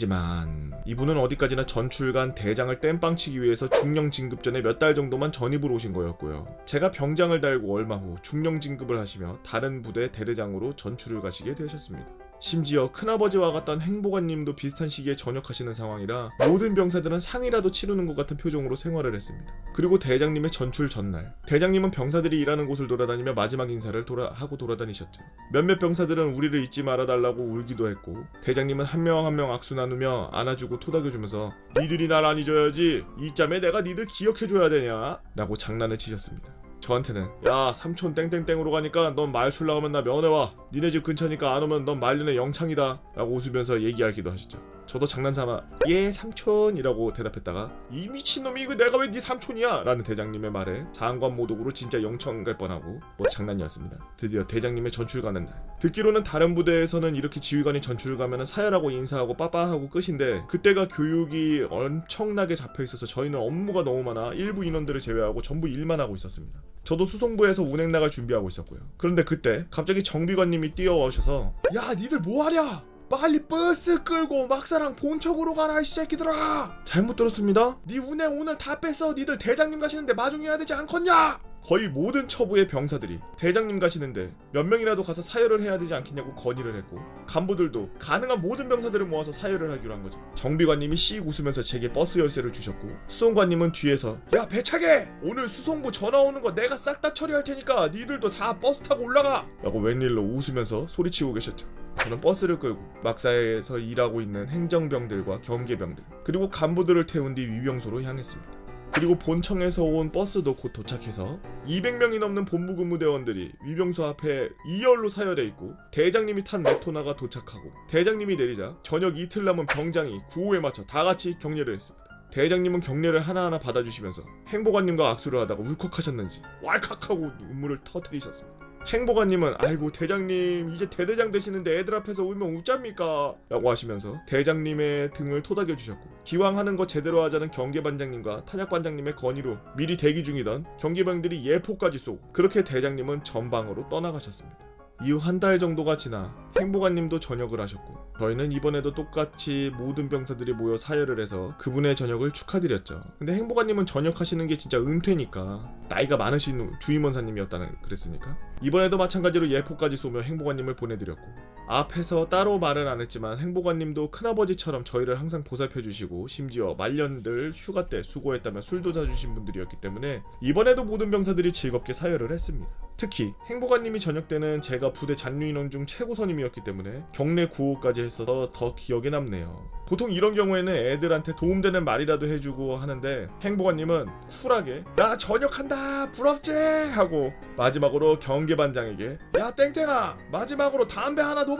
하지만 이분은 어디까지나 전출간 대장을 땜빵치기 위해서 중령 진급 전에 몇 달 정도만 전입을 오신 거였고요. 제가 병장을 달고 얼마 후 중령 진급을 하시며 다른 부대 대대장으로 전출을 가시게 되셨습니다. 심지어 큰아버지와 같던 행보관님도 비슷한 시기에 전역하시는 상황이라 모든 병사들은 상이라도 치르는 것 같은 표정으로 생활을 했습니다. 그리고 대장님의 전출 전날 대장님은 병사들이 일하는 곳을 돌아다니며 마지막 인사를 하고 돌아다니셨죠. 몇몇 병사들은 우리를 잊지 말아달라고 울기도 했고 대장님은 한 명 한 명 악수 나누며 안아주고 토닥여주면서 니들이 날 안 잊어야지 이짬에 내가 니들 기억해줘야 되냐 라고 장난을 치셨습니다. 저한테는 야 삼촌 땡땡땡으로 가니까 넌 말출 나오면 나 면회와 니네 집 근처니까 안 오면 넌 말년에 영창이다 라고 웃으면서 얘기하기도 하시죠. 저도 장난삼아 예 삼촌 이라고 대답했다가 이 미친놈이 이거 내가 왜 네 삼촌이야 라는 대장님의 말에 상관모독으로 진짜 영청 갈 뻔하고 뭐 장난이었습니다. 드디어 대장님의 전출 가는 날 듣기로는 다른 부대에서는 이렇게 지휘관이 전출 가면은 사열하고 인사하고 빠빠하고 끝인데 그때가 교육이 엄청나게 잡혀있어서 저희는 업무가 너무 많아 일부 인원들을 제외하고 전부 일만 하고 있었습니다. 저도 수송부에서 운행 나갈 준비하고 있었고요. 그런데 그때 갑자기 정비관님이 뛰어오셔서 야 니들 뭐하냐 빨리 버스 끌고 막사랑 본척으로 가라 이 새끼들아. 잘못 들었습니다. 니 운행 오늘 다 뺐어. 니들 대장님 가시는데 마중해야 되지 않겠냐. 거의 모든 처부의 병사들이 대장님 가시는데 몇 명이라도 가서 사열을 해야 되지 않겠냐고 건의를 했고 간부들도 가능한 모든 병사들을 모아서 사열을 하기로 한 거죠. 정비관님이 씩 웃으면서 제게 버스 열쇠를 주셨고 수송관님은 뒤에서 야 배차게 오늘 수송부 전화 오는 거 내가 싹 다 처리할 테니까 니들도 다 버스 타고 올라가 라고 웬일로 웃으면서 소리치고 계셨죠. 저는 버스를 끌고 막사에서 일하고 있는 행정병들과 경계병들 그리고 간부들을 태운 뒤 위병소로 향했습니다. 그리고 본청에서 온 버스도 곧 도착해서 200명이 넘는 본부근무대원들이 위병소 앞에 2열로 사열해 있고 대장님이 탄 레토나가 도착하고 대장님이 내리자 저녁 이틀 남은 병장이 구호에 맞춰 다 같이 격려를 했습니다. 대장님은 격려를 하나하나 받아주시면서 행보관님과 악수를 하다가 울컥하셨는지 왈칵하고 눈물을 터뜨리셨습니다. 행보관님은 아이고 대장님 이제 대대장 되시는데 애들 앞에서 울면 웃잡니까? 라고 하시면서 대장님의 등을 토닥여주셨고 기왕 하는 거 제대로 하자는 경계반장님과 탄약반장님의 건의로 미리 대기 중이던 경계병들이 예포까지 쏘고 그렇게 대장님은 전방으로 떠나가셨습니다. 이후 한 달 정도가 지나 행보관님도 전역을 하셨고 저희는 이번에도 똑같이 모든 병사들이 모여 사열을 해서 그분의 전역을 축하드렸죠. 근데 행보관님은 전역하시는 게 진짜 은퇴니까 나이가 많으신 주임원사님이었다는 그랬으니까 이번에도 마찬가지로 예포까지 쏘며 행보관님을 보내드렸고 앞에서 따로 말은 안 했지만 행복아님도 큰아버지처럼 저희를 항상 보살펴주시고 심지어 말년들 휴가 때 수고했다며 술도 사주신 분들이었기 때문에 이번에도 모든 병사들이 즐겁게 사열을 했습니다. 특히 행복아님이 저녁 때는 제가 부대 잔류인원 중 최고 선임이었기 때문에 경례 구호까지 했어서 더 기억에 남네요. 보통 이런 경우에는 애들한테 도움되는 말이라도 해주고 하는데 행복아님은 쿨하게 나 전역한다 부럽지 하고 마지막으로 경계반장에게 야 땡땡아 마지막으로 담배 하나 놓봐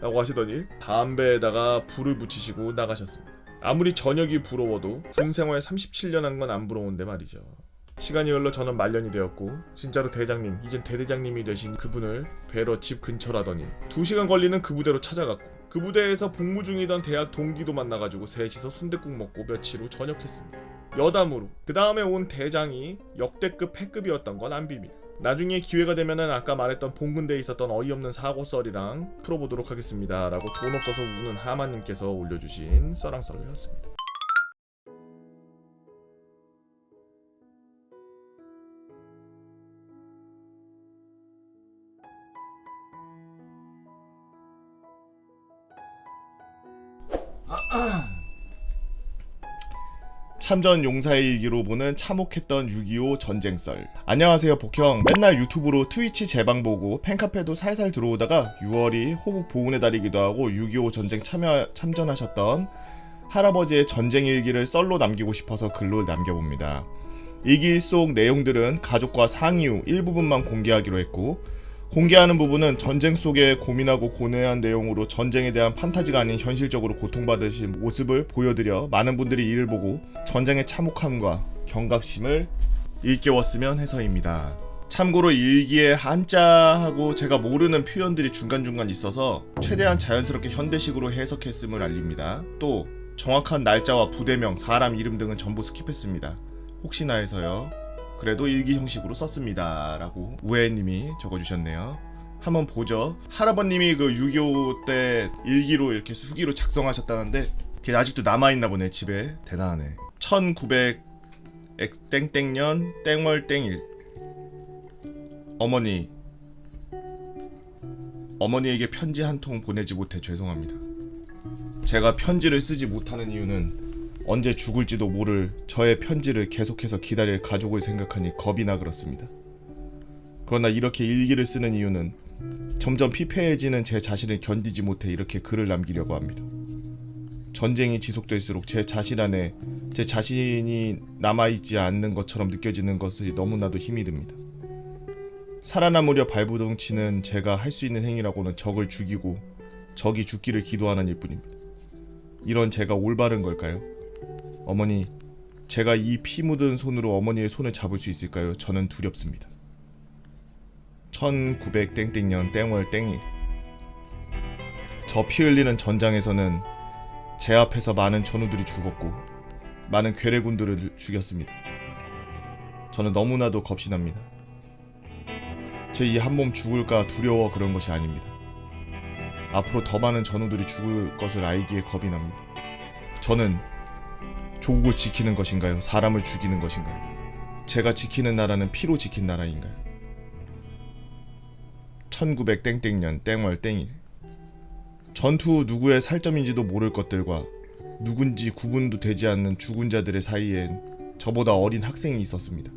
라고 하시더니 담배에다가 불을 붙이시고 나가셨습니다. 아무리 저녁이 부러워도 군생활 37년 한 건 안 부러운데 말이죠. 시간이 흘러 저는 말년이 되었고 진짜로 대장님 이젠 대대장님이 되신 그분을 뵈러 집 근처라더니 2시간 걸리는 그 부대로 찾아갔고 그 부대에서 복무 중이던 대학 동기도 만나가지고 셋이서 순댓국 먹고 며칠 후 전역했습니다. 여담으로 그 다음에 온 대장이 역대급 패급이었던 건 안 비밀. 나중에 기회가 되면은 아까 말했던 본군대에 있었던 어이없는 사고썰이랑 풀어보도록 하겠습니다 라고 돈 없어서 우는 하마님께서 올려주신 썰랑썰이었습니다. 참전 용사의 일기로 보는 참혹했던 6.25 전쟁썰. 안녕하세요 복형. 맨날 유튜브로 트위치 재방 보고 팬카페도 살살 들어오다가 6월이 호국 보훈의 달이기도 하고 6.25 전쟁 참전하셨던 할아버지의 전쟁 일기를 썰로 남기고 싶어서 글로 남겨봅니다. 일기 속 내용들은 가족과 상의 후 일부분만 공개하기로 했고 공개하는 부분은 전쟁 속에 고민하고 고뇌한 내용으로 전쟁에 대한 판타지가 아닌 현실적으로 고통받으신 모습을 보여드려 많은 분들이 이를 보고 전쟁의 참혹함과 경각심을 일깨웠으면 해서입니다. 참고로 일기에 한자하고 제가 모르는 표현들이 중간중간 있어서 최대한 자연스럽게 현대식으로 해석했음을 알립니다. 또 정확한 날짜와 부대명, 사람 이름 등은 전부 스킵했습니다. 혹시나 해서요. 그래도 일기 형식으로 썼습니다 라고 우애님이 적어주셨네요. 한번 보죠. 할아버님이 그 6.25 때 일기로 이렇게 수기로 작성하셨다는데 그게 아직도 남아있나 보네 집에. 대단하네. 1900 땡땡년 땡월 땡일. 어머니에게 편지 한 통 보내지 못해 죄송합니다. 제가 편지를 쓰지 못하는 이유는 언제 죽을지도 모를 저의 편지를 계속해서 기다릴 가족을 생각하니 겁이 나 그렇습니다. 그러나 이렇게 일기를 쓰는 이유는 점점 피폐해지는 제 자신을 견디지 못해 이렇게 글을 남기려고 합니다. 전쟁이 지속될수록 제 자신 안에 제 자신이 남아있지 않는 것처럼 느껴지는 것이 너무나도 힘이 듭니다. 살아남으려 발부둥치는 제가 할 수 있는 행위라고는 적을 죽이고 적이 죽기를 기도하는 일뿐입니다. 이런 제가 올바른 걸까요? 어머니, 제가 이 피 묻은 손으로 어머니의 손을 잡을 수 있을까요? 저는 두렵습니다. 1900 땡땡년 땡월 땡일. 저 피 흘리는 전장에서는 제 앞에서 많은 전우들이 죽었고 많은 괴뢰군들을 죽였습니다. 저는 너무나도 겁이 납니다. 제 이 한 몸 죽을까 두려워 그런 것이 아닙니다. 앞으로 더 많은 전우들이 죽을 것을 알기에 겁이 납니다. 저는 조국을 지키는 것인가요? 사람을 죽이는 것인가요? 제가 지키는 나라는 피로 지킨 나라인가요? 1900 땡땡년 땡월 땡일. 전투 후 누구의 살점인지도 모를 것들과 누군지 구분도 되지 않는 죽은 자들의 사이엔 저보다 어린 학생이 있었습니다.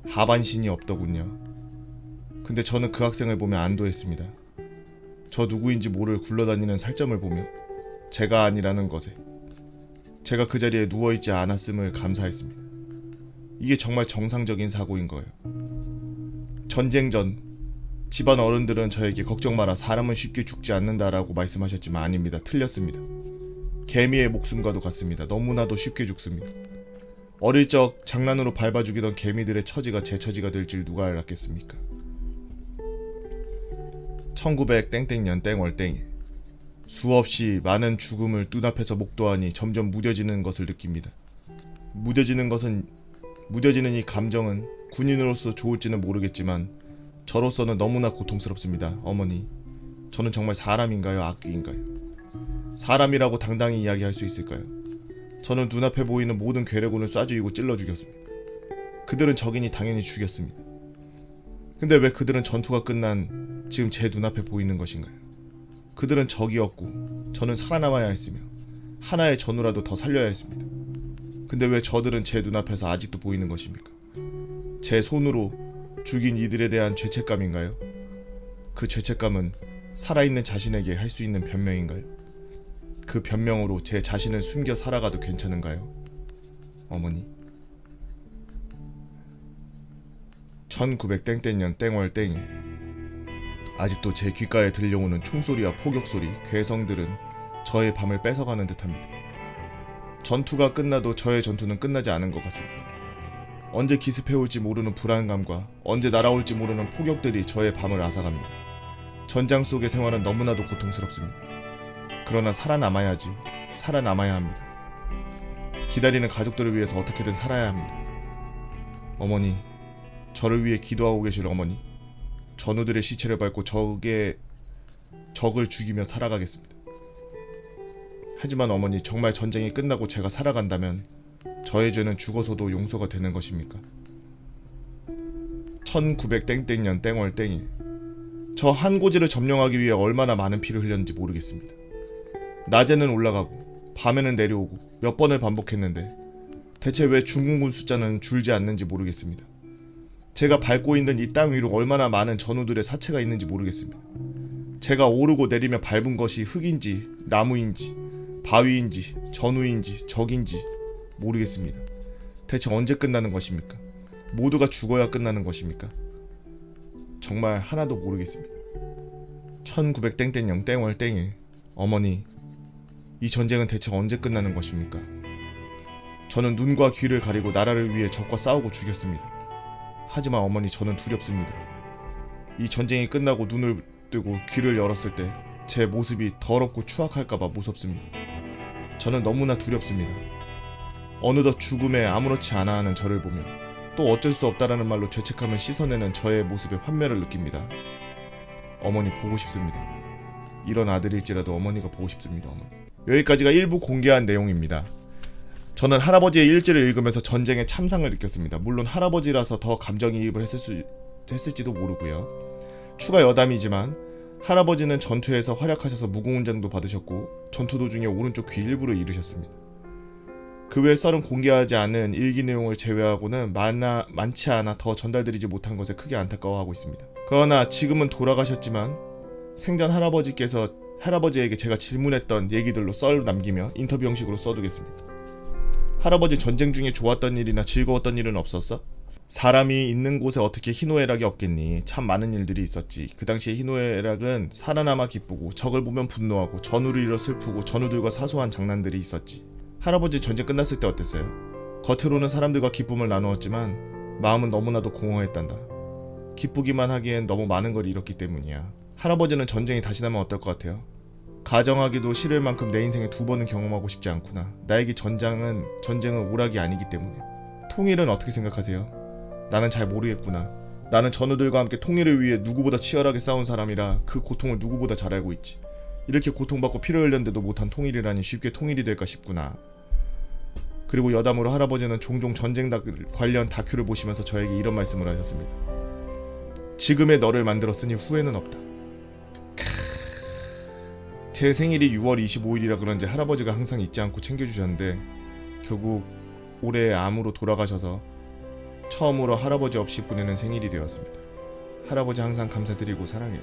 하반신이 없더군요. 근데 저는 그 학생을 보며 안도했습니다. 저 누구인지 모를 굴러다니는 살점을 보며 제가 아니라는 것에 제가 그 자리에 누워있지 않았음을 감사했습니다. 이게 정말 정상적인 사고인 거예요. 전쟁 전 집안 어른들은 저에게 걱정 마라 사람은 쉽게 죽지 않는다라고 말씀하셨지만 아닙니다. 틀렸습니다. 개미의 목숨과도 같습니다. 너무나도 쉽게 죽습니다. 어릴 적 장난으로 밟아 죽이던 개미들의 처지가 제 처지가 될 줄 누가 알았겠습니까? 1900 땡땡년 땡월 땡일. 수없이 많은 죽음을 눈앞에서 목도하니 점점 무뎌지는 것을 느낍니다. 무뎌지는 이 감정은 군인으로서 좋을지는 모르겠지만 저로서는 너무나 고통스럽습니다. 어머니, 저는 정말 사람인가요? 악귀인가요? 사람이라고 당당히 이야기할 수 있을까요? 저는 눈앞에 보이는 모든 괴뢰군을 쏴 죽이고 찔러 죽였습니다. 그들은 적이니 당연히 죽였습니다. 근데 왜 그들은 전투가 끝난 지금 제 눈앞에 보이는 것인가요? 그들은 적이었고 저는 살아남아야 했으며 하나의 전우라도 더 살려야 했습니다. 근데 왜 저들은 제 눈앞에서 아직도 보이는 것입니까? 제 손으로 죽인 이들에 대한 죄책감인가요? 그 죄책감은 살아있는 자신에게 할 수 있는 변명인가요? 그 변명으로 제 자신을 숨겨 살아가도 괜찮은가요? 어머니. 1900땡땡년 땡월 땡일. 아직도 제 귓가에 들려오는 총소리와 포격소리, 괴성들은 저의 밤을 뺏어가는 듯합니다. 전투가 끝나도 저의 전투는 끝나지 않은 것 같습니다. 언제 기습해올지 모르는 불안감과 언제 날아올지 모르는 포격들이 저의 밤을 앗아갑니다. 전장 속의 생활은 너무나도 고통스럽습니다. 그러나 살아남아야지. 살아남아야 합니다. 기다리는 가족들을 위해서 어떻게든 살아야 합니다. 어머니, 저를 위해 기도하고 계실 어머니, 전우들의 시체를 밟고 적을 죽이며 살아가겠습니다. 하지만 어머니, 정말 전쟁이 끝나고 제가 살아간다면 저의 죄는 죽어서도 용서가 되는 것입니까? 1900땡땡년 땡월 땡일. 저 한 고지를 점령하기 위해 얼마나 많은 피를 흘렸는지 모르겠습니다. 낮에는 올라가고 밤에는 내려오고 몇 번을 반복했는데 대체 왜 중공군 숫자는 줄지 않는지 모르겠습니다. 제가 밟고 있는 이 땅 위로 얼마나 많은 전우들의 사체가 있는지 모르겠습니다. 제가 오르고 내리며 밟은 것이 흙인지 나무인지 바위인지 전우인지 적인지 모르겠습니다. 대체 언제 끝나는 것입니까? 모두가 죽어야 끝나는 것입니까? 정말 하나도 모르겠습니다. 1900땡땡영 땡월 땡일. 어머니, 이 전쟁은 대체 언제 끝나는 것입니까? 저는 눈과 귀를 가리고 나라를 위해 적과 싸우고 죽였습니다. 하지만 어머니, 저는 두렵습니다. 이 전쟁이 끝나고 눈을 뜨고 귀를 열었을 때 제 모습이 더럽고 추악할까봐 무섭습니다. 저는 너무나 두렵습니다. 어느덧 죽음에 아무렇지 않아 하는 저를 보며 또 어쩔 수 없다라는 말로 죄책감을 씻어내는 저의 모습에 환멸을 느낍니다. 어머니 보고 싶습니다. 이런 아들일지라도 어머니가 보고 싶습니다. 어머니. 여기까지가 일부 공개한 내용입니다. 저는 할아버지의 일지를 읽으면서 전쟁의 참상을 느꼈습니다. 물론 할아버지라서 더 감정이입을 했을지도 모르고요. 추가 여담이지만 할아버지는 전투에서 활약하셔서 무공훈장도 받으셨고 전투 도중에 오른쪽 귀 일부를 잃으셨습니다. 그 외 썰은 공개하지 않은 일기 내용을 제외하고는 많지 않아 더 전달드리지 못한 것에 크게 안타까워하고 있습니다. 그러나 지금은 돌아가셨지만 생전 할아버지에게 제가 질문했던 얘기들로 썰 남기며 인터뷰 형식으로 써두겠습니다. 할아버지, 전쟁 중에 좋았던 일이나 즐거웠던 일은 없었어? 사람이 있는 곳에 어떻게 희노애락이 없겠니? 참 많은 일들이 있었지. 그 당시에 희노애락은 살아남아 기쁘고 적을 보면 분노하고 전우를 잃어 슬프고 전우들과 사소한 장난들이 있었지. 할아버지, 전쟁 끝났을 때 어땠어요? 겉으로는 사람들과 기쁨을 나누었지만 마음은 너무나도 공허했단다. 기쁘기만 하기엔 너무 많은 걸 잃었기 때문이야. 할아버지는 전쟁이 다시 나면 어떨 것 같아요? 가정하기도 싫을 만큼 내 인생에 2번은 경험하고 싶지 않구나. 나에게 전쟁은 오락이 아니기 때문에. 통일은 어떻게 생각하세요? 나는 잘 모르겠구나. 나는 전우들과 함께 통일을 위해 누구보다 치열하게 싸운 사람이라 그 고통을 누구보다 잘 알고 있지. 이렇게 고통받고 피를 흘렸는데도 못한 통일이라니 쉽게 통일이 될까 싶구나. 그리고 여담으로 할아버지는 종종 전쟁 관련 다큐를 보시면서 저에게 이런 말씀을 하셨습니다. 지금의 너를 만들었으니 후회는 없다. 제 생일이 6월 25일이라 그런지 할아버지가 항상 잊지 않고 챙겨주셨는데 결국 올해 암으로 돌아가셔서 처음으로 할아버지 없이 보내는 생일이 되었습니다. 할아버지 항상 감사드리고 사랑해요.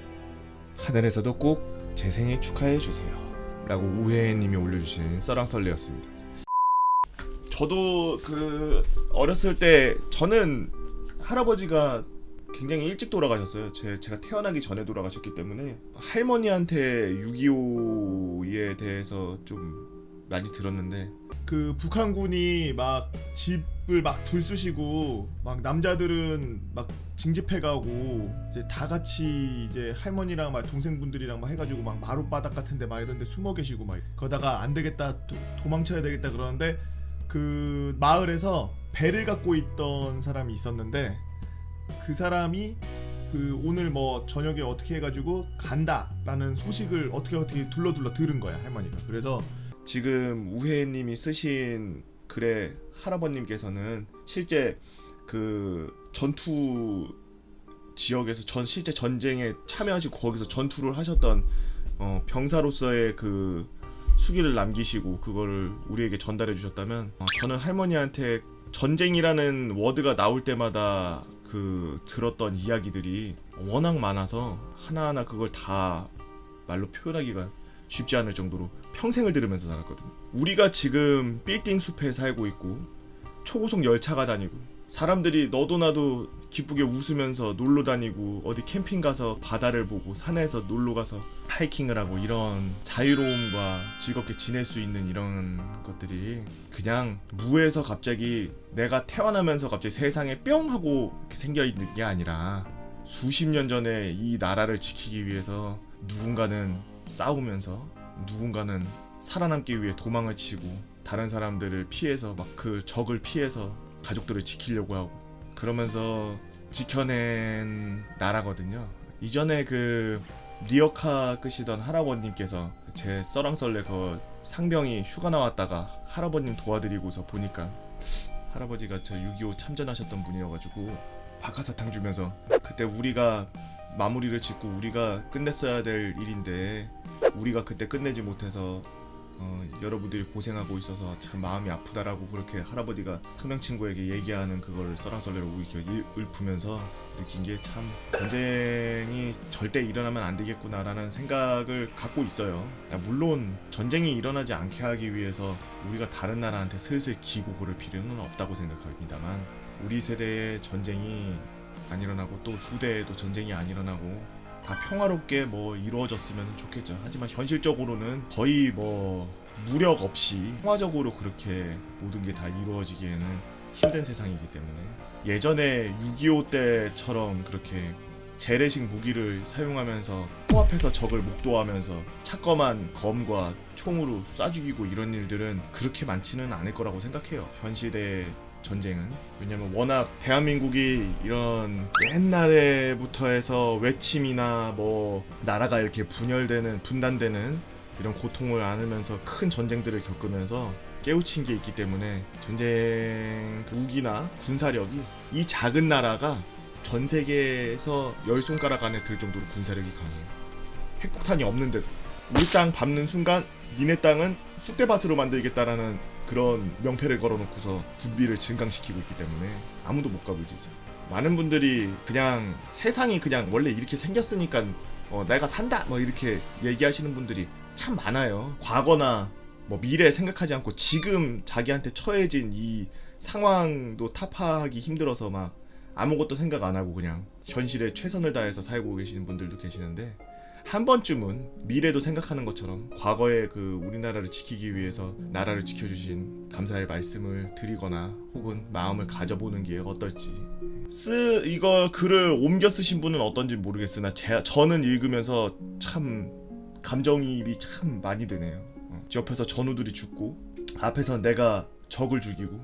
하늘에서도 꼭 제 생일 축하해주세요 라고 우혜님이 올려주신 썰랑썰레였습니다. 저도 어렸을 때 저는 할아버지가 굉장히 일찍 돌아가셨어요. 제가 태어나기 전에 돌아가셨기 때문에 할머니한테 6.25에 대해서 좀 많이 들었는데 그 북한군이 막 집을 막 들쑤시고 막 남자들은 막 징집해가고 이제 다 같이 이제 할머니랑 막 동생분들이랑 막 해가지고 막 마룻바닥 같은데 막 이런데 숨어 계시고 막 그러다가 안 되겠다 도망쳐야 되겠다 그러는데 그 마을에서 배를 갖고 있던 사람이 있었는데 그 사람이 그 오늘 뭐 저녁에 어떻게 해가지고 간다라는 소식을 어떻게 둘러둘러 들은 거야 할머니가. 그래서 지금 우혜님이 쓰신 글에 할아버님께서는 실제 그 전투 지역에서 실제 전쟁에 참여하시고 거기서 전투를 하셨던 병사로서의 그 수기를 남기시고 그거를 우리에게 전달해 주셨다면, 저는 할머니한테 전쟁이라는 워드가 나올 때마다 그 들었던 이야기들이 워낙 많아서 하나하나 그걸 다 말로 표현하기가 쉽지 않을 정도로 평생을 들으면서 살았거든요. 우리가 지금 빌딩 숲에 살고 있고 초고속 열차가 다니고 사람들이 너도 나도 기쁘게 웃으면서 놀러 다니고 어디 캠핑 가서 바다를 보고 산에서 놀러 가서 하이킹을 하고 이런 자유로움과 즐겁게 지낼 수 있는 이런 것들이 그냥 무에서 갑자기 내가 태어나면서 갑자기 세상에 뿅 하고 생겨 있는 게 아니라 수십 년 전에 이 나라를 지키기 위해서 누군가는 싸우면서 누군가는 살아남기 위해 도망을 치고 다른 사람들을 피해서 막 그 적을 피해서 가족들을 지키려고 하고 그러면서 지켜낸 나라거든요. 이전에 그 리어카 끄시던 할아버님께서 제 썰랑썰레 그 상병이 휴가 나왔다가 할아버님 도와드리고서 보니까 할아버지가 저 6.25 참전하셨던 분이어가지고 박하사탕 주면서 그때 우리가 마무리를 짓고 우리가 끝냈어야 될 일인데 우리가 그때 끝내지 못해서 여러분들이 고생하고 있어서 참 마음이 아프다라고 그렇게 할아버지가 상병 친구에게 얘기하는 그거를 썰랑썰레로 이렇게 읊으면서 느낀 게 참 전쟁이 절대 일어나면 안 되겠구나라는 생각을 갖고 있어요. 물론 전쟁이 일어나지 않게 하기 위해서 우리가 다른 나라한테 슬슬 기고 그럴 필요는 없다고 생각합니다만 우리 세대의 전쟁이 안 일어나고 또 후대에도 전쟁이 안 일어나고 다 평화롭게 뭐 이루어졌으면 좋겠죠. 하지만 현실적으로는 거의 뭐 무력 없이 평화적으로 그렇게 모든 게 다 이루어지기에는 힘든 세상이기 때문에 예전에 6.25 때처럼 그렇게 재래식 무기를 사용하면서 코앞에서 적을 목도하면서 차검한 검과 총으로 쏴 죽이고 이런 일들은 그렇게 많지는 않을 거라고 생각해요. 현 시대의 전쟁은. 왜냐면 워낙 대한민국이 이런 옛날에부터 해서 외침이나 뭐 나라가 이렇게 분열되는 분단되는 이런 고통을 안으면서 큰 전쟁들을 겪으면서 깨우친 게 있기 때문에 전쟁 무기나 군사력이 이 작은 나라가 전 세계에서 10손가락 안에 들 정도로 군사력이 강해요. 핵폭탄이 없는데도 우리 땅 밟는 순간 니네 땅은 쑥대밭으로 만들겠다라는 그런 명패를 걸어놓고서 군비를 증강시키고 있기 때문에 아무도 못 가불지죠. 많은 분들이 그냥 세상이 그냥 원래 이렇게 생겼으니까 내가 산다 뭐 이렇게 얘기하시는 분들이 참 많아요. 과거나 뭐 미래 생각하지 않고 지금 자기한테 처해진 이 상황도 타파하기 힘들어서 막 아무것도 생각 안 하고 그냥 현실에 최선을 다해서 살고 계시는 분들도 계시는데 한 번쯤은 미래도 생각하는 것처럼 과거에 그 우리나라를 지키기 위해서 나라를 지켜주신 감사의 말씀을 드리거나 혹은 마음을 가져보는 게 어떨지. 이거 글을 옮겨 쓰신 분은 어떤지 모르겠으나 저는 읽으면서 참 감정이입이 참 많이 되네요. 옆에서 전우들이 죽고 앞에서 내가 적을 죽이고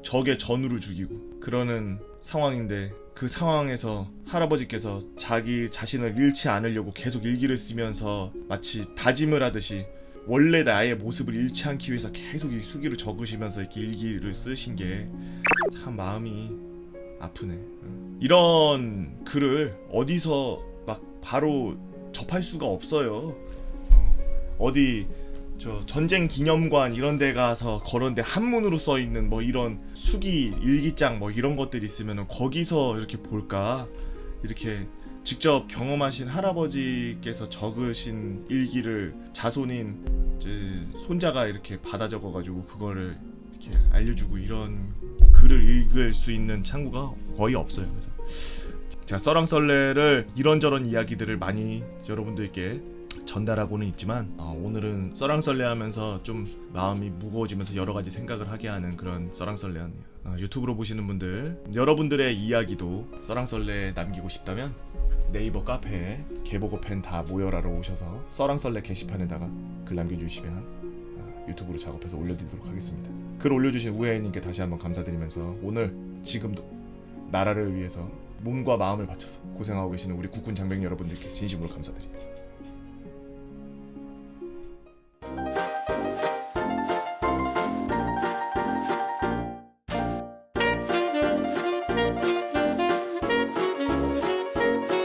적의 전우를 죽이고 그러는 상황인데 그 상황에서 할아버지께서 자기 자신을 잃지 않으려고 계속 일기를 쓰면서 마치 다짐을 하듯이 원래 나의 모습을 잃지 않기 위해서 계속 이 수기를 적으시면서 이렇게 일기를 쓰신 게 참 마음이 아프네. 이런 글을 어디서 막 바로 접할 수가 없어요. 어디 저 전쟁 기념관 이런 데 가서 그런데 한문으로 써 있는 뭐 이런 수기 일기장 뭐 이런 것들이 있으면은 거기서 이렇게 볼까? 이렇게 직접 경험하신 할아버지께서 적으신 일기를 자손인 이제 손자가 이렇게 받아 적어 가지고 그거를 이렇게 알려주고 이런 글을 읽을 수 있는 창구가 거의 없어요. 그래서 제가 썰랑썰레를 이런저런 이야기들을 많이 여러분들께 전달하고는 있지만 오늘은 썰랑썰레 하면서 좀 마음이 무거워지면서 여러 가지 생각을 하게 하는 그런 썰랑썰레였네요. 유튜브로 보시는 분들 여러분들의 이야기도 썰랑썰레에 남기고 싶다면 네이버 카페에 개보고 팬 다 모여라로 오셔서 썰랑썰레 게시판에다가 글 남겨주시면 유튜브로 작업해서 올려드리도록 하겠습니다. 글 올려주신 우혜님께 다시 한번 감사드리면서 오늘 지금도 나라를 위해서 몸과 마음을 바쳐서 고생하고 계시는 우리 국군 장병 여러분들께 진심으로 감사드립니다.